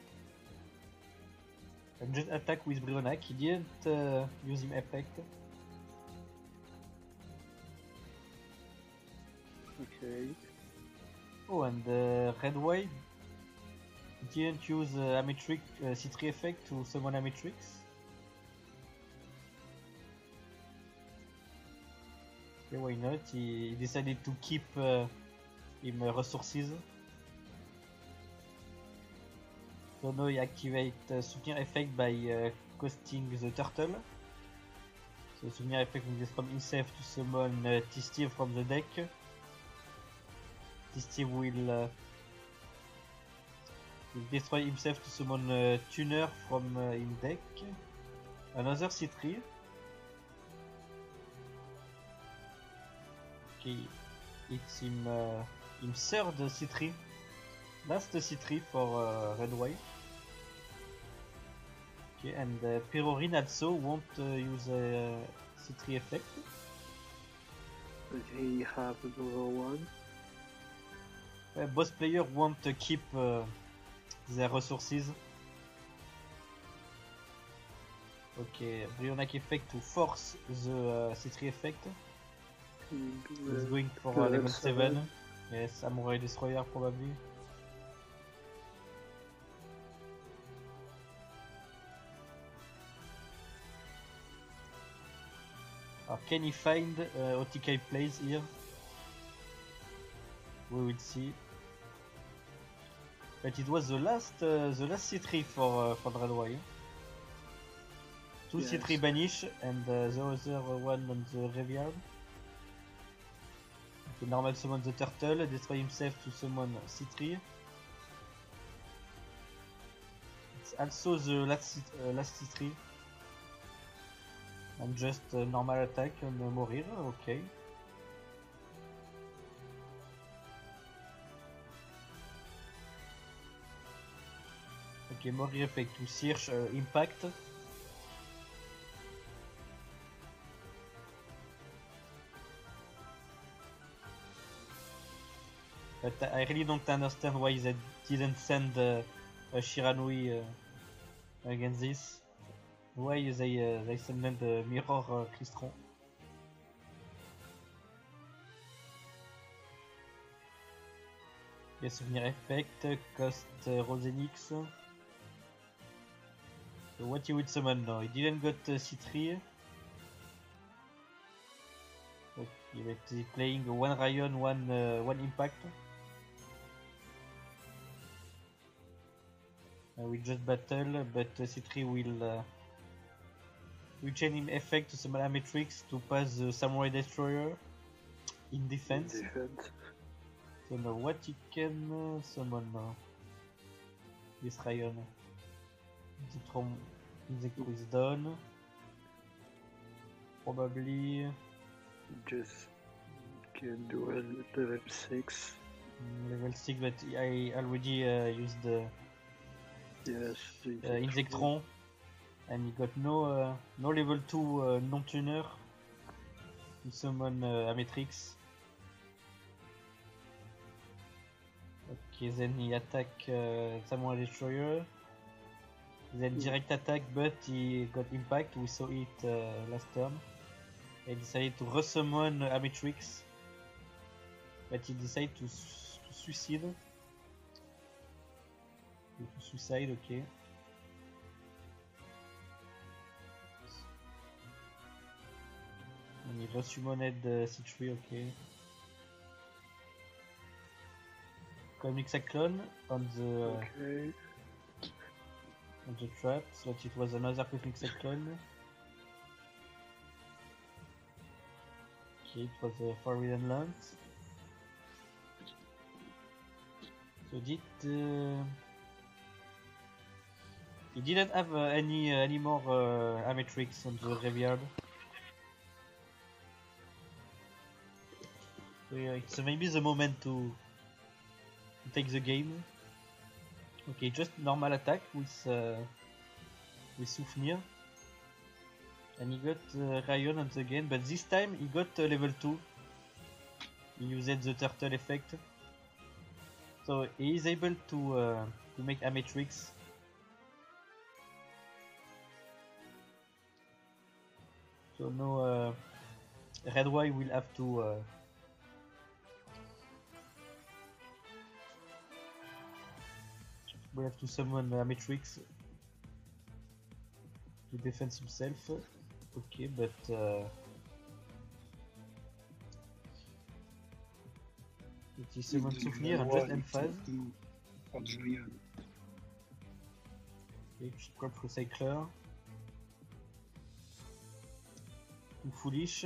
And just attack with Brionac. He didn't use him effect. Okay. Oh, and Red White didn't use Ametrix C3 effect to summon Ametrix. Okay, why not? He decided to keep him resources. So now he activate Souvenir effect by costing the turtle. So Souvenir effect will from himself to summon Tistir from the deck. Tistir will destroy himself to summon Tuner from in deck. Another C3. Okay, it's him third C3. Last C3 for Red White. Okay, and Perorin also won't use a C3 effect. Okay, you have another one. Both players want to keep their resources. Okay, Brionac effect to force the C3 effect. He's going for level 7. Yes, Samurai Destroyer probably. Can he find OTK plays here? We will see. But it was the last C3 for Red White. Two yes. C3 banish and the other one on the graveyard. Okay, normal summon the turtle, destroy himself to summon C3. It's also the last C3. And just normal attack on Morir, okay. Okay, Morir effect to search impact. But I really don't understand why they didn't send a Shiranui against this. Why they send the Mirror Tristram? Okay, Souvenir effect, cost Rosenix. So what he would summon now? He didn't got C3. Okay, he's playing one Ryan, one Impact. We just battle, but C3 will We change him effect to summon Amatrix to pass the Samurai Destroyer in defense. So now what he can summon now? This Ryan. Inzekro is done. Probably Just can do a level 6. level 6, but I already used the Yes, Inzektron, and he got no level 2 non-tuner to summon Amatrix. Okay, then he attack Samurai Destroyer. Then direct attack, but he got impact. We saw it last turn. He decided to resummon Amatrix, but he decided to suicide. To suicide, okay. And he resummoned C3, okay. Comic Cyclone on the trap, so it was another Cosmic Cyclone. Okay, it was a Forbidden Lands. So he didn't have any more Amatrix on the graveyard. So yeah, it's maybe the moment to take the game. Okay, just normal attack with Souvenir. And he got Ryan once again, but this time he got level 2. He used the turtle effect. So he is able to make Amatrix. So now Red White will have to summon Amatrix to defend himself. Okay, but he summon Souvenir and just end phase. Okay, Crop Recycler. Too foolish.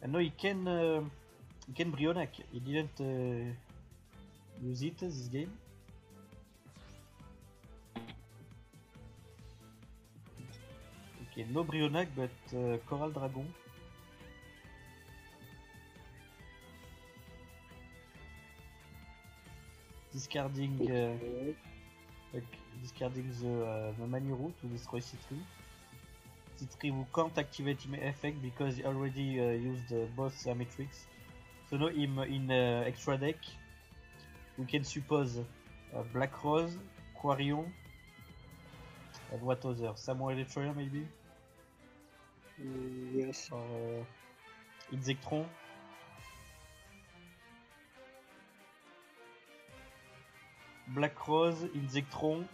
And now he can Brionac. He didn't use it this game. Okay, no Brionac, but Coral Dragon. Discarding the Manuru to destroy C3. C3 who can't activate him effect because he already used both Amatrix. So now in extra deck we can suppose Black Rose, Quarion, and what other? Samurai Destroyer maybe? Yes. Or Inzektron. Black Rose, Inzektron,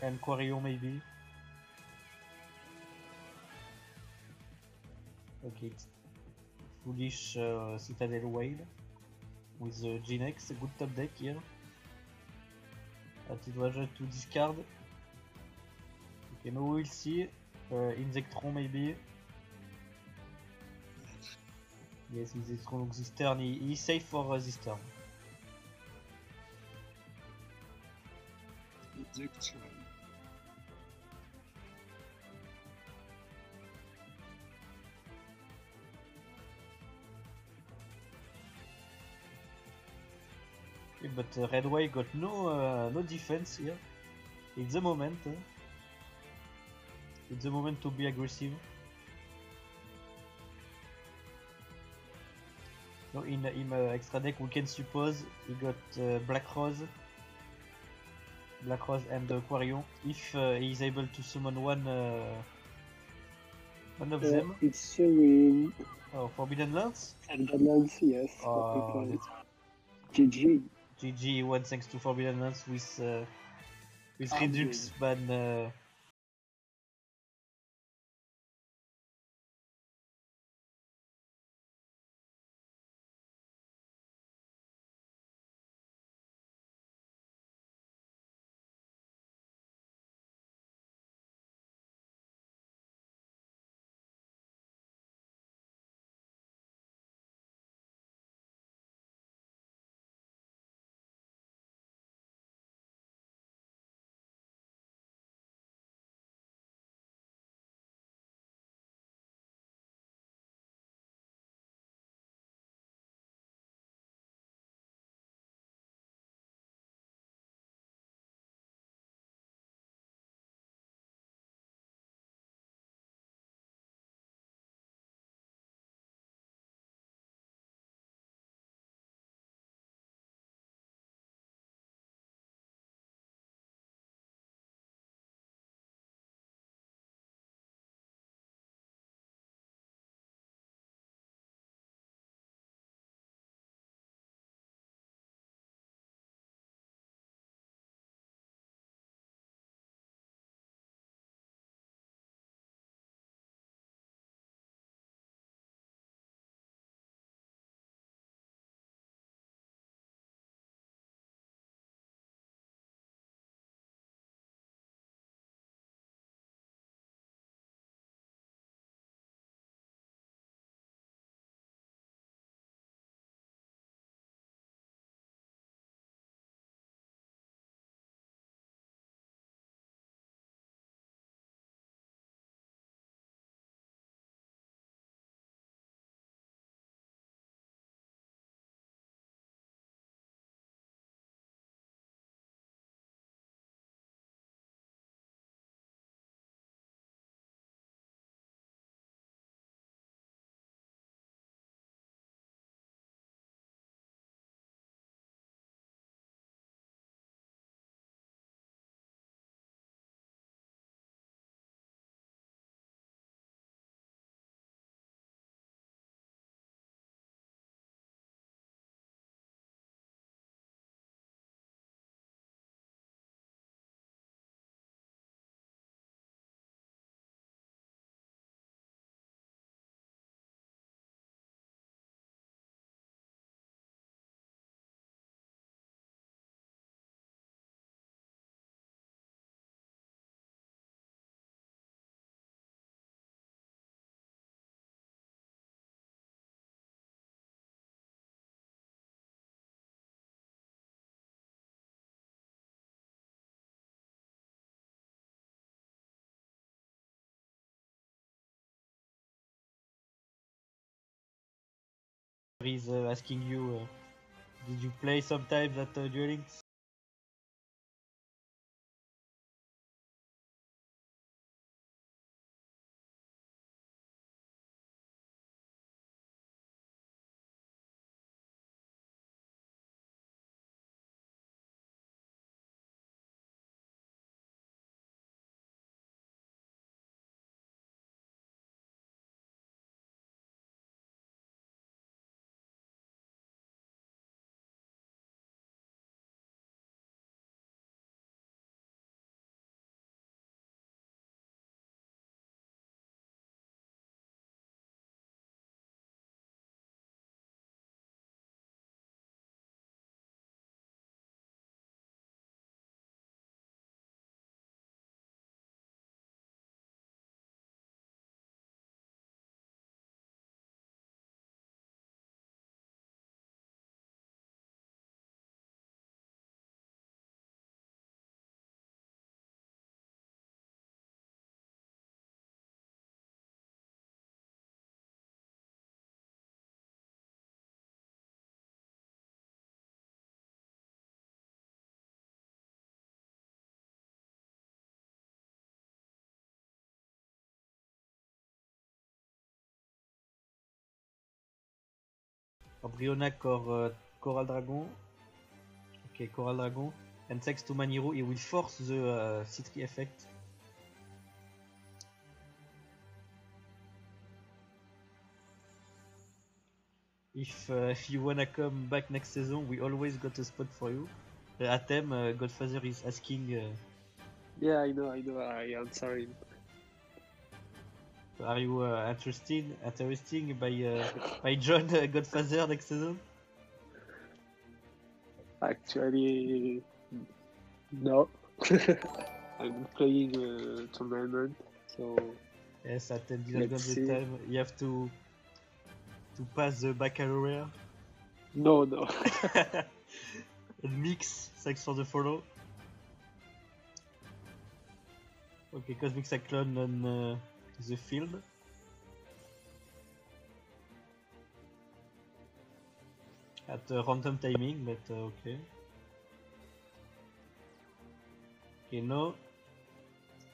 and Quarion maybe. Okay, it's foolish Citadel Whale with Genex, a good top deck here. But it was just to discard. Okay, now we'll see. Inzektron maybe. Yes, Inzektron this turn, he's safe for this turn. Inzektron. Okay, but Red White got no defense here. It's the moment. It's the moment to be aggressive. No, in extra deck we can suppose he got Black Rose and Quarion. If he is able to summon one of them. It's showing. Oh, Forbidden Lands? Forbidden Lands, yes. GG. GG won thanks to Forbidden Lands with Redux ban is asking you, did you play sometimes at Duel Links? Brionac or Coral Dragon. Okay, Coral Dragon. And thanks to Maniru, he will force the C3 effect. If you wanna come back next season, we always got a spot for you. Atem, Godfather is asking, Yeah, I know, I answer him. are you interested by John Godfather next season? Actually, no. I'm playing tournament, so Yes, Atem didn't got Let's the see. time. You have to pass the baccalaureate. no. And Mix, thanks for the follow. Okay, Cosmic Cyclone on the field. At random timing, but okay. Okay, now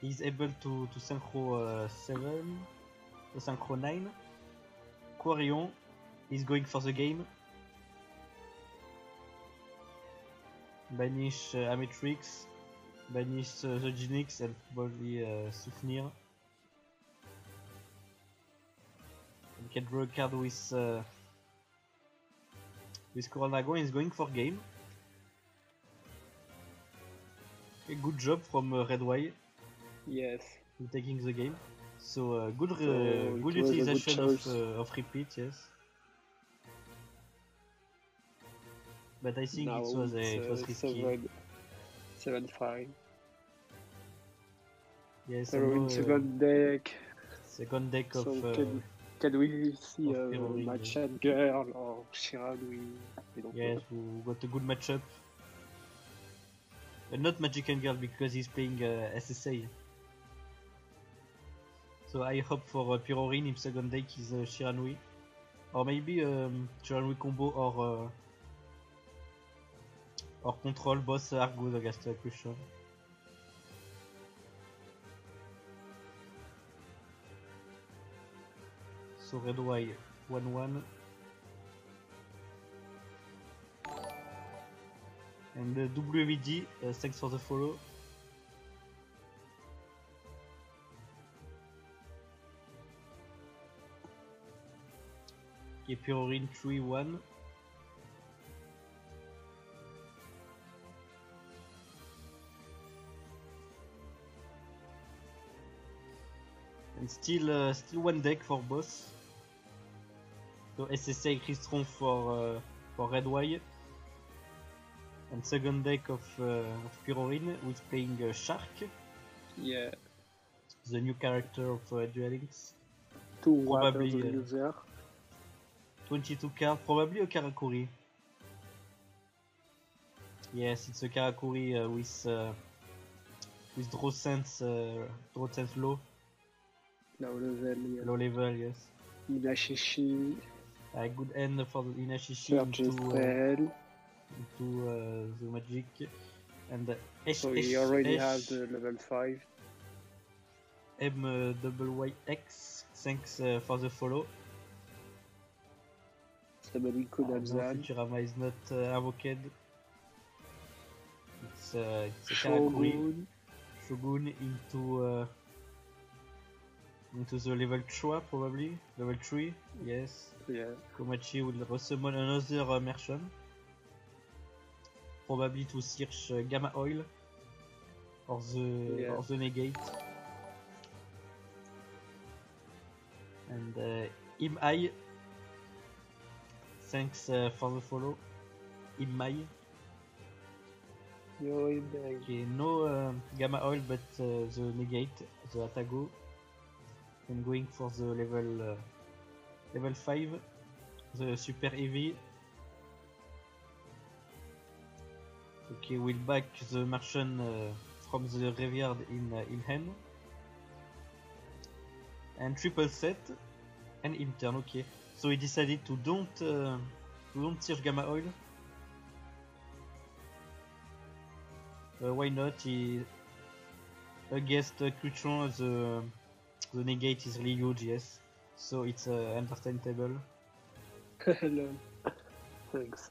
he's able to synchro 7, synchro 9. Quarion is going for the game. Banish Ametrix, banish the Genix and probably Souvenir. You can draw a card with Coral Dragon. Is going for game. Okay, good job from Red White Yes. in taking the game. So good it was a good utilization choice. of repeat, yes. But I think Now it was risky. 7-5. Yes, So I know, in second deck, second deck of so can we see of a Pyroring, match at girl or Shiranui? I don't yes, we got a good matchup. But not Magic and Girl because he's playing SSA. So I hope for Pyrorin in second deck is Shiranui. Or maybe Shiranui combo or control boss Argus against question. So Red White 1-1. And WVD, thanks for the follow. Okay, Pyrorin 3-1. And still one deck for boss. So SSA Crystron for Red White. And second deck of Pyrorin who's playing Shark, Yeah, the new character of Duel Links. 2 water Probably, user. 22 cards, probably a Karakuri. Yes, it's a Karakuri with draw sense low. Low level, yeah. Low level, yes. Inashishi. A good end for the Inashishi Surge spell. into the magic. And So he already has the level 5. MYX, thanks for the follow. Somebody could have No, that. Futurama is not invoked. It's a Karakuri. Shogun into the level 3 probably. Level 3, yes. Yeah. Komachi will resummon another merchant. Probably to search Gamma Oil or the negate. And Imai, thanks for the follow. Imai. Okay, no Gamma Oil, but the negate, the Atago. I'm going for the level 5, the super heavy. Okay, we'll back the merchant from the graveyard in hand. And triple set and in turn. Okay, so he decided to don't search Gamma Oil. Why not? He against Cruchon, the negate is really huge, yes. So it's understandable. Hello. Thanks.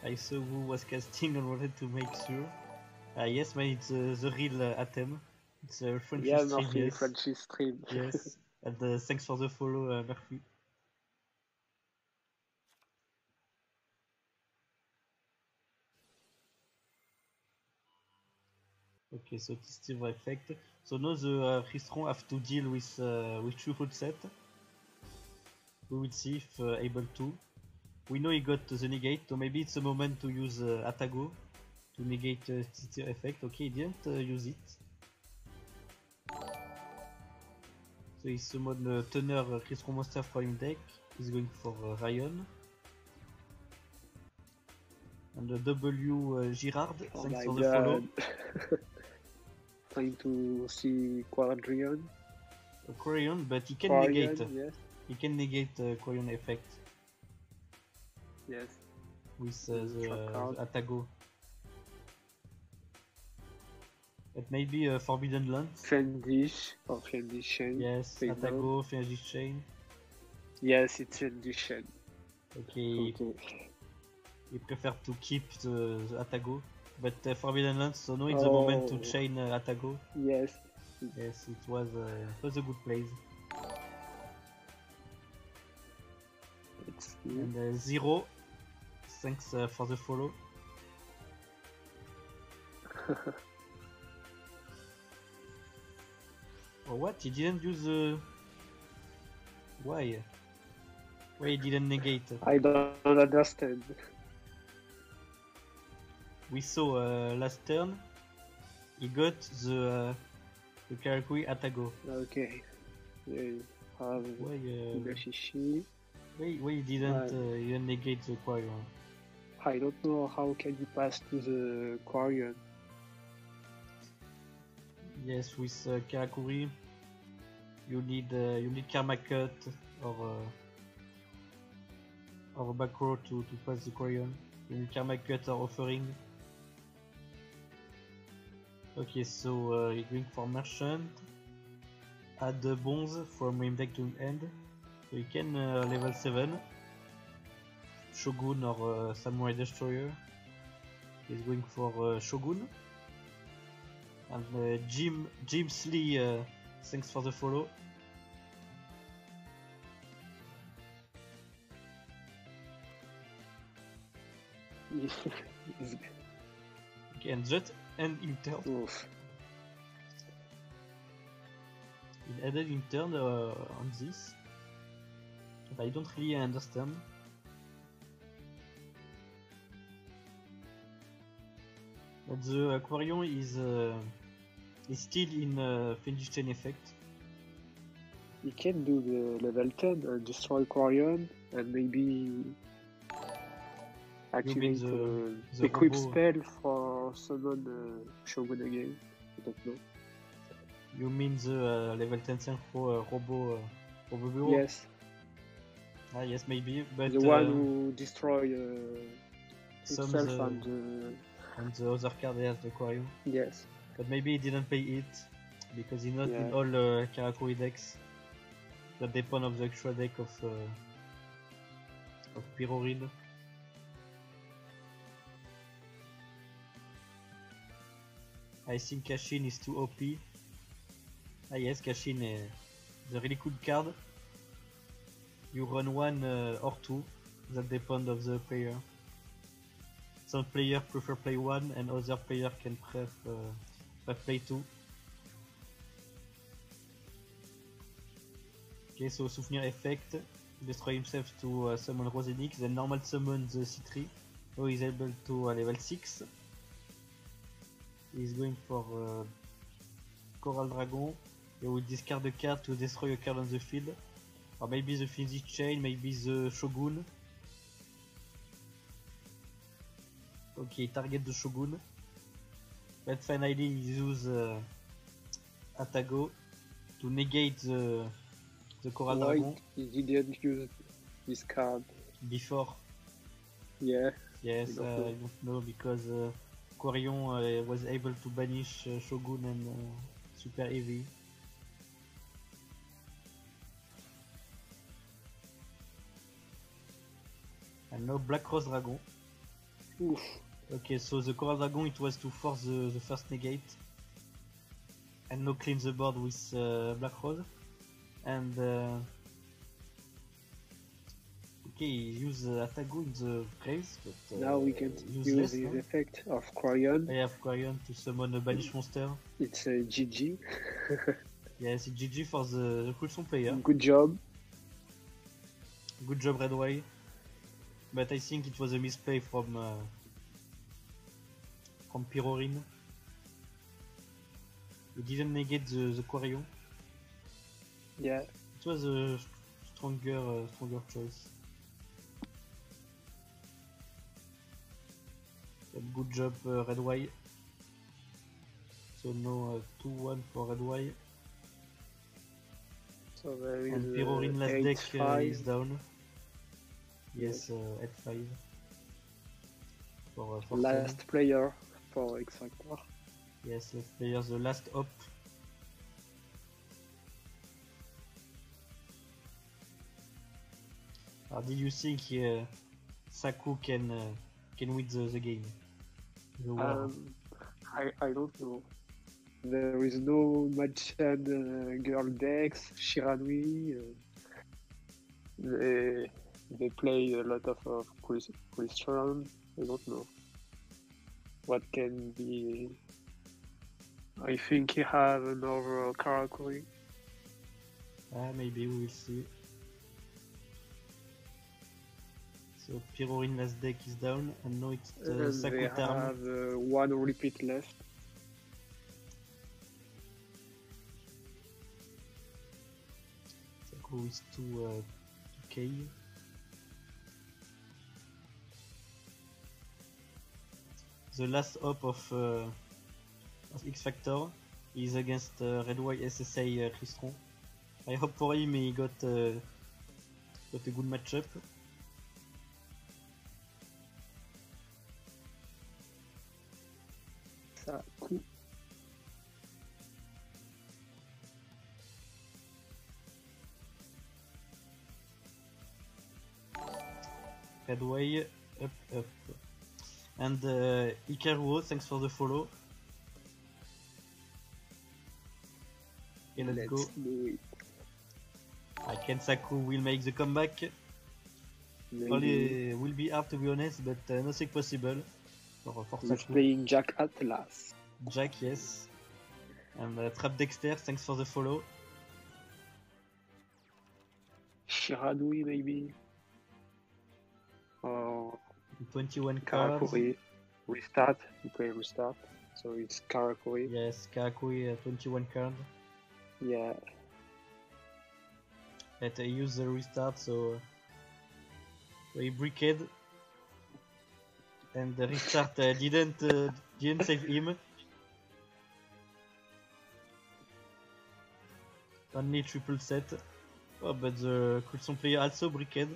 I saw who was casting and wanted to make sure. Yes, man, it's the real Atem. It's a French stream, Murphy, yes. French stream. Yes, and thanks for the follow, Murphy. Okay, so it's still effect. So now the Ristron have to deal with triple set. We will see if able to. We know he got the negate, so maybe it's a moment to use Atago to negate the effect. Okay, he didn't use it. So he summoned the Tenor Ristron monster from his deck. He's going for Ryan. And the W Girard, thanks for the follow. Trying to see Quadrion. Quarion, but he can Quarion, negate. yes. He can negate Quarion effect. Yes. With the Atago. It may be a Forbidden Lance. Fendish or Fendish Chain. Yes, Atago, Fendish Chain. Yes, it's Fendish Chain. Okay. He prefer to keep the Atago. But Forbidden Lance, so now it's the moment to chain Atago. Yes. Yes, it was a good place. And Zero, thanks for the follow. Oh, what? He didn't use the... Why? Why he didn't negate? I don't understand. We saw last turn, he got the Karakuri Atago. Okay. Have Higashishi. Why he didn't negate the Quarion? I don't know how can you pass to the Quarion. Yes, with Karakuri, you need Karma Cut or back row to pass the Quarion. You need Karma Cut or Offering. Okay, so you're going for Merchant. Add the bones from him deck to end. So you can level 7. Shogun or Samurai Destroyer. He's going for Shogun. And Jim Slee, thanks for the follow. Okay, and Jet and Intern. Oof. It added Intern on this. But I don't really understand. But the Quarion is still in Fendish Chain effect. You can do the level 10 and destroy Quarion and maybe activate the equip robot. spell for or summon Shogun again. I don't know. You mean the level 10 synchro Robo Bureau? Yes, Ah, yes, maybe. But the one who destroy some himself and the other card has the Aquarium. yes. But maybe he didn't pay it because he's not in Yeah. all Karakuri decks that depend of the extra deck of Pyrorid. I think Kashin is too OP. Ah yes, Kashin is a really good card. You run one or two, that depend of the player. Some player prefer play one and other player can play two. Okay, so Souvenir effect, destroy himself to summon Rosenix, then normal summon the C3. So he's able to level 6. He's going for Coral Dragon. He will discard a card to destroy a card on the field. Or maybe the Physics Chain, maybe the Shogun. Okay, target the Shogun. But finally he use Atago to negate the Coral Why Dragon he didn't use this card? before. Yeah, Yes, I don't know. I don't know because Quarion was able to banish Shogun and Super Heavy. And now Black Rose Dragon. Oof. Okay, so the Coral Dragon it was to force the first negate. And now clean the board with Black Rose. And okay, use Atago in the graves, but Now we can use useless, the no? effect of Quarion. I have Quarion to summon a banish monster. It's a GG. Yes, it's GG for the Pulsion player. Good job. Good job, Red Way. But I think it was a misplay from Pyrorin. He didn't negate the Quarion. Yeah. It was a stronger choice. But good job, Red White. So now 2-1 for Red White. So there is And Pyrorin last deck 8-5. is down. Yes, at 5. For Last player for X Factor. Yes, last player, the last up. Do you think Saku can win the game? The war? I don't know. There is no Machan girl decks, Shiranui. They play a lot of Christian. I don't know. What can be. I think he have another Karakuri. Maybe we will see. So Pyrorin last deck is down, and now it's the And Saku they term. have one repeat left. Saku is 2K. The last up of X Factor is against Red White SSA Crystron. I hope for him he got a good matchup. Saku. Redway, up. And Ikaruo, thanks for the follow. Okay, let's go. do it. Kensaku will make the comeback. Maybe Only will be hard to be honest, but nothing possible for he's Saku. playing Jack Atlas. Jack, yes. And Trap Dexter, thanks for the follow. Shiranui maybe. Or 21 cards. Karakuri. Restart. You play restart. So it's Karakuri. Yes, Karakui, 21 card. Yeah. But I use the restart, so he bricked. And the restart didn't Didn't save him. Only triple set. Oh, but the Coulson player also bricked.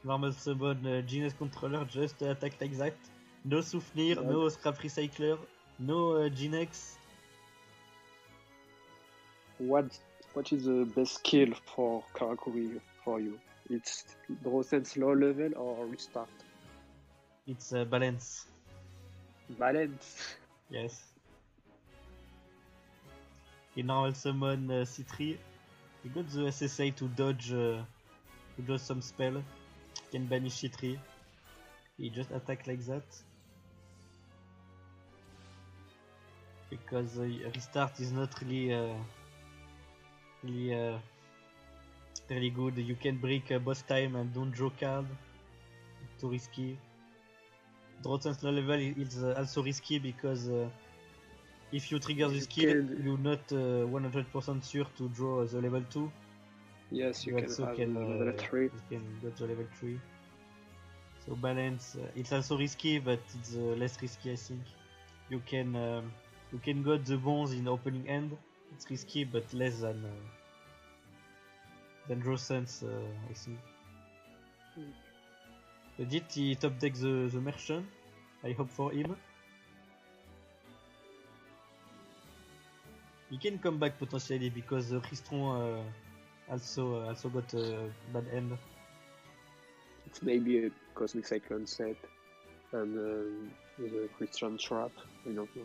Normal summon Genius Controller, just attack like that. No Souvenir, Yeah. no Scrap Recycler, no Ginex. What is the best skill for Karakuri for you? It's draw sense low level or restart? It's balance. Balance. Yes. He normal summon C3. He got the SSA to dodge some spell. He can banish C3. He just attack like that. Because restart is not really good. You can break boss time and don't draw card. Too risky. Draw sense low level is also risky because if you trigger the You skill, can- you're not 100% sure to draw the level 2. Yes, you also can have level 3. You can get the level 3. So balance, it's also risky, but it's less risky, I think. You can get the bones in opening end. It's risky, but less than draw sense, I think. Did he top deck the merchant? I hope for him. He can come back potentially because Tristron also got a bad end. It's maybe a Cosmic Cyclone set and the Christian Trap. I don't know.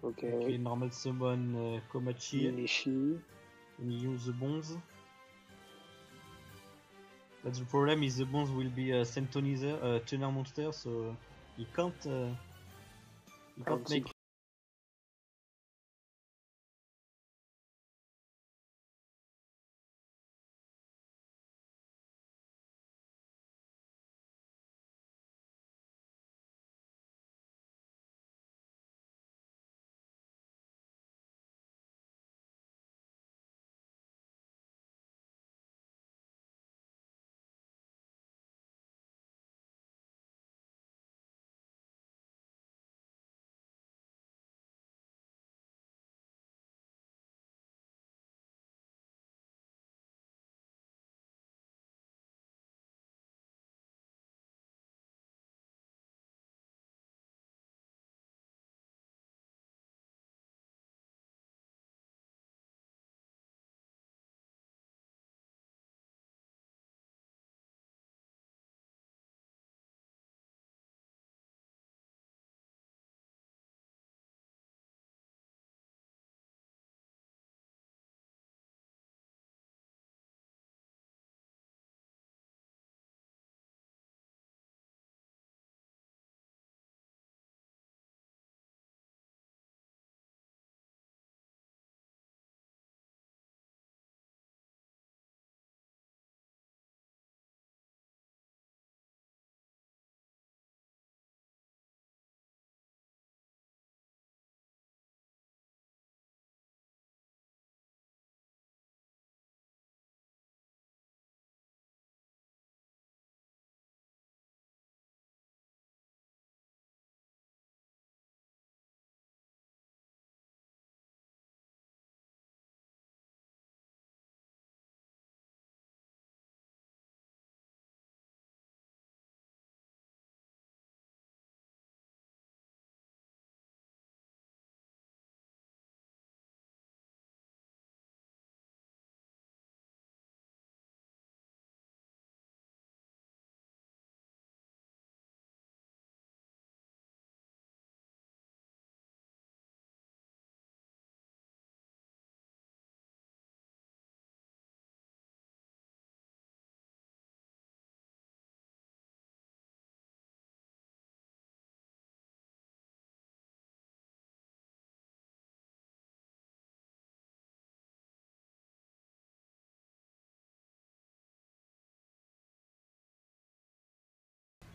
Okay. Okay, normal summon Komachi Ninishi. and use the bones. But the problem is the bones will be a Sentonizer, tuner monster, so he can't make.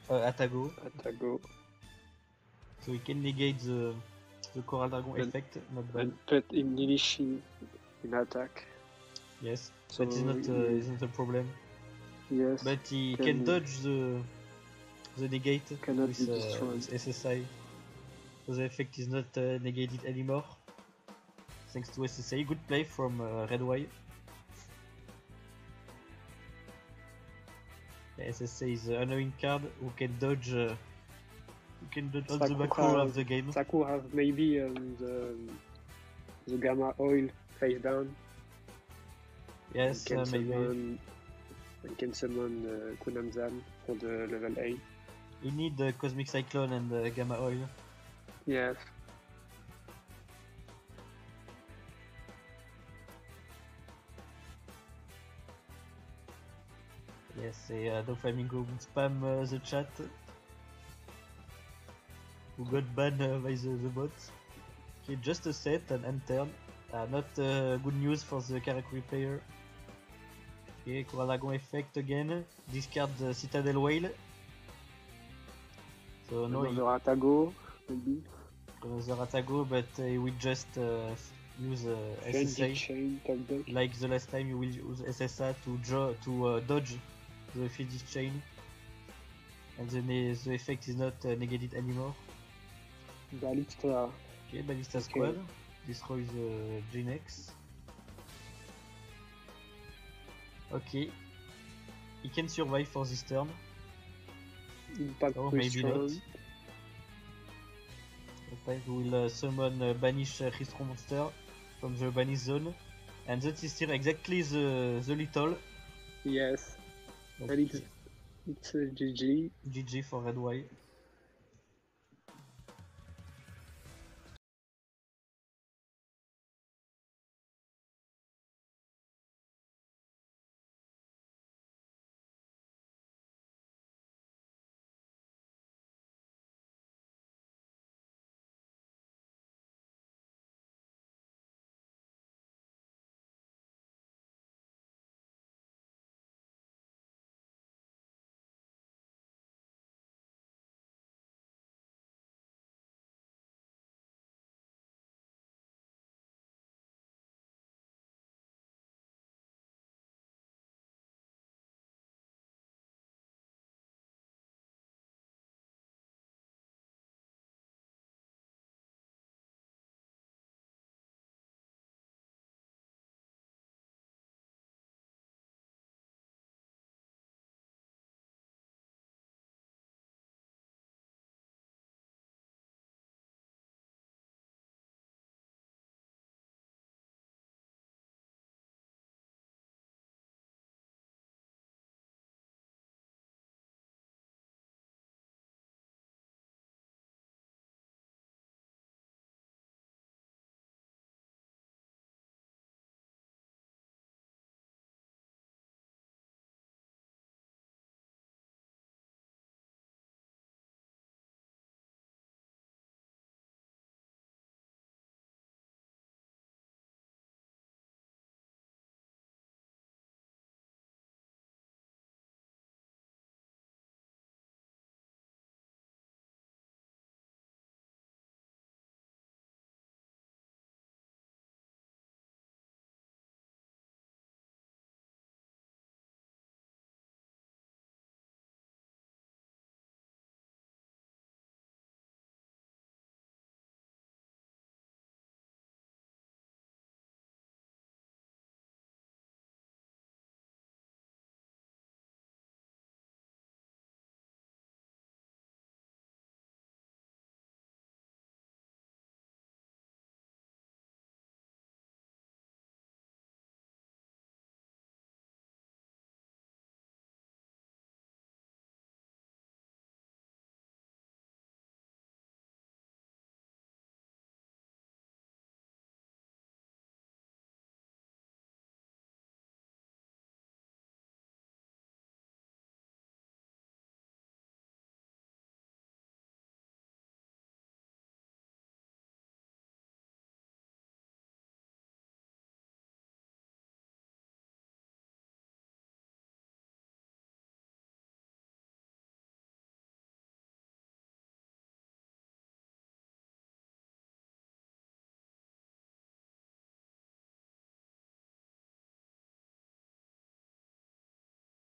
Atago, Atago. so he can negate the Coral Dragon And- effect, not bad. And put in Ninishi in attack. Yes, So that is not a problem. Yes. but he Can- can dodge the negate Cannot with, be destroyed. with SSI. So the effect is not negated anymore. Thanks to SSI. Good play from Redwire. SSA is an annoying card who can dodge all the Saku macro have- of the game. Saku have maybe the Gamma Oil face down. Yes, maybe. You can summon Kunamzan for the level 8. You need the Cosmic Cyclone and the Gamma Oil. Yes. Yes, et Doflamingo will spam the chat. Who got banned by the bot. Okay, just a set and end turn. Not good news for the Karakuri player. Okay, Kuralagon effect again. Discard the Citadel Whale. So no, Another Atago, maybe. another Atago, but he will just use Frenzy SSA. Chain, top deck. Like the last time, you will use SSA to dodge the Physics Chain. And the effect is not negated anymore. Ballista. Okay, Ballista Okay. Squad destroys the Genex. Okay, he can survive for this turn. Impact Oh, maybe not. Question. Okay, we will summon Banish Ristron Monster from the Banish Zone. And that is still exactly the little. Yes. And it's GG. GG for Red White.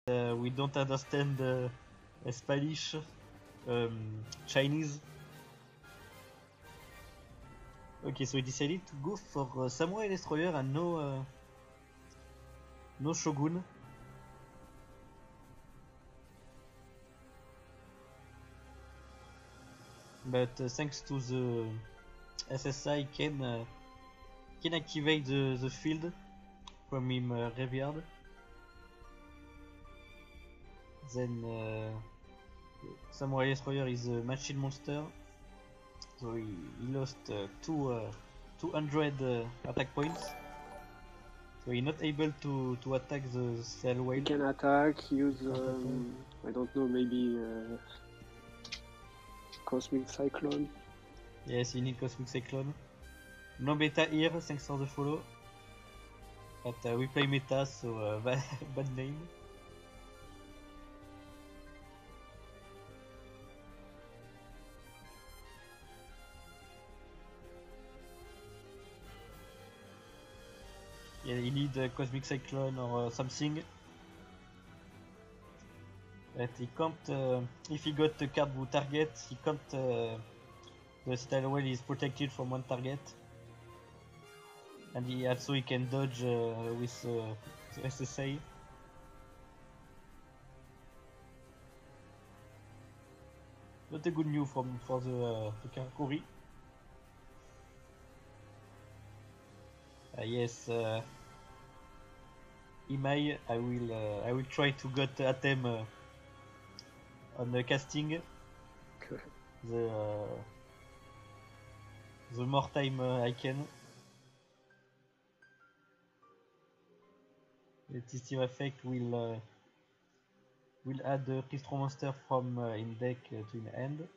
we don't understand Spanish, Chinese. Okay, so we decided to go for Samurai Destroyer and no Shogun. But thanks to the SSI can activate the field from him graveyard. Then Samurai Destroyer is a machine monster, so he lost 200 attack points. So he's not able to attack the cell whale. You can attack, use, I don't know, maybe Cosmic Cyclone. Yes, you need Cosmic Cyclone. No beta here, thanks for the follow. But we play meta, so bad name. Yeah, you need a Cosmic Cyclone or something. But he can't, if he got a card with target, he can't, the Style Whale is protected from one target. And he also can dodge with the SSA. Not a good news for the Karakuri. Yes, Imai, I will try to get Atem on the casting. The more time I can. The system effect will add the Crystro monster from in deck to in hand.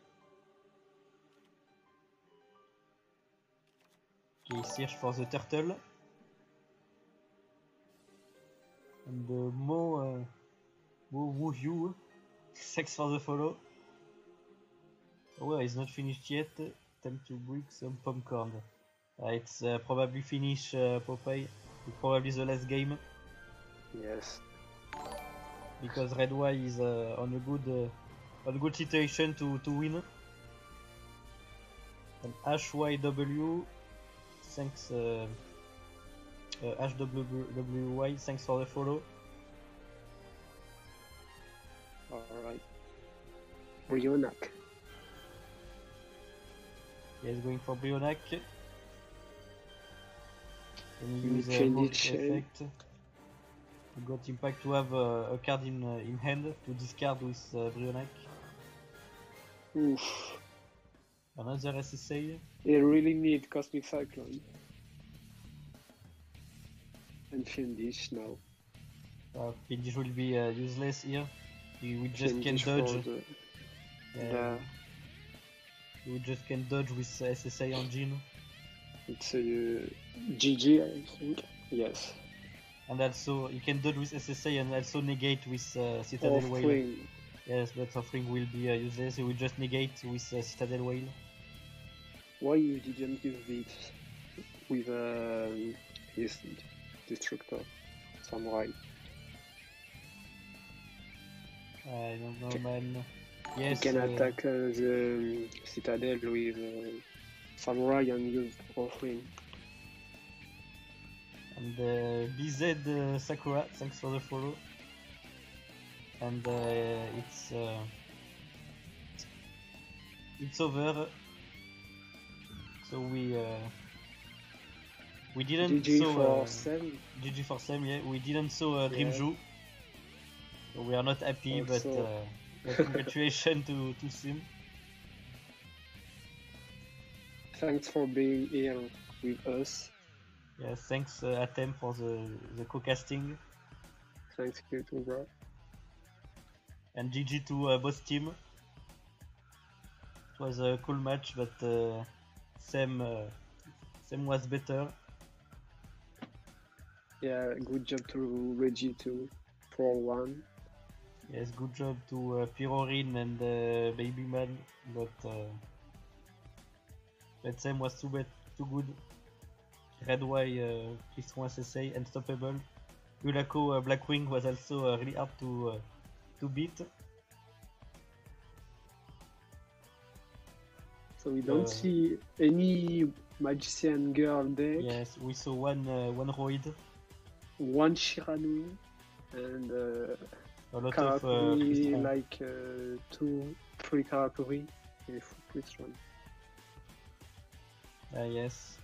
Okay, search for the turtle. And the Mo Woohoo. Thanks for the follow. Oh, well, it's not finished yet. Time to break some popcorn. It's probably finished, Popeye. It's probably the last game. Yes. Because Red Y is on a good situation to win. And HYW, thanks HWY, thanks for the follow. Alright. Brionac. He is going for Brionac. And You use a change move it, Shane. effect. You got impact to have a card in hand to discard with Brionac. Oof. Another SSA. They really need Cosmic Cyclone. And Fiendish now. Fiendish will be useless here. We just can Fiendish dodge. for Yeah, we just can dodge with SSA engine. it's a GG, I think. Yes. And also you can dodge with SSA and also negate with Citadel Off Whale. wing. Yes, but offering will be useless. So we just negate with Citadel Whale. Why you didn't use it with his Destructor Samurai? I don't know, man. Yes. You can attack the Citadel with Samurai and use offering. And BZ Sakura, thanks for the follow. And it's over. So we didn't GG saw for Sam. GG for Sam, yeah. We didn't saw Dreamju. So we are not happy, Also. but congratulations to Sim. Thanks for being here with us. Yeah, thanks Atem for the co-casting. Thanks you too, bro. And GG to both team. It was a cool match, but Sam was better. Yeah, good job to Reggie too. 4-1. Yes, good job to Pirorin and Babyman, but Sam was too good. Red Y, Crystron SSA, Unstoppable. Ulako Blackwing was also really hard to beat. So we don't see any magician girl deck. Yes, we saw one Roid, one Shiranui, and a lot Karakuri, of like 3 Karakuri, and Twistron. Yes.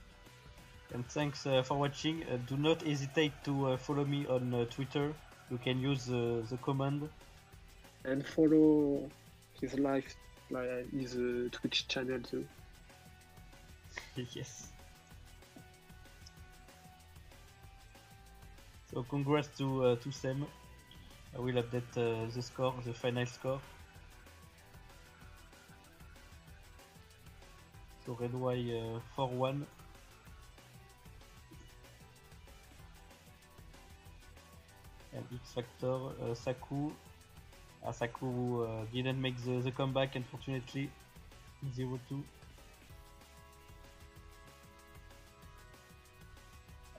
And thanks for watching. Do not hesitate to follow me on Twitter. You can use the command. And follow his live, like his Twitch channel too. Yes. So congrats to Sam. I will update the score, the final score. So Red Y 4-1. And X Factor Saku. Saku didn't make the comeback, unfortunately. 0-2.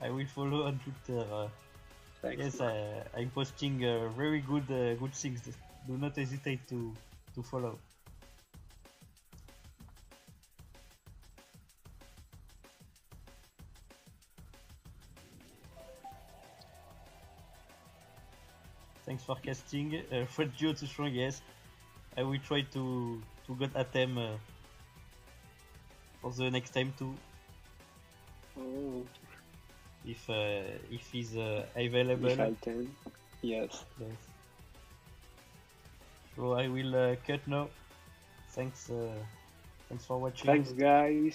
I will follow on Twitter. Thanks. Yes, I'm posting very good things. Do not hesitate to follow. Thanks for casting. Fred Geo too strong, yes. I will try to get Atem for the next time too. Oh. If he's available. If I can, yes. Yes. So I will cut now. Thanks for watching. Thanks, guys.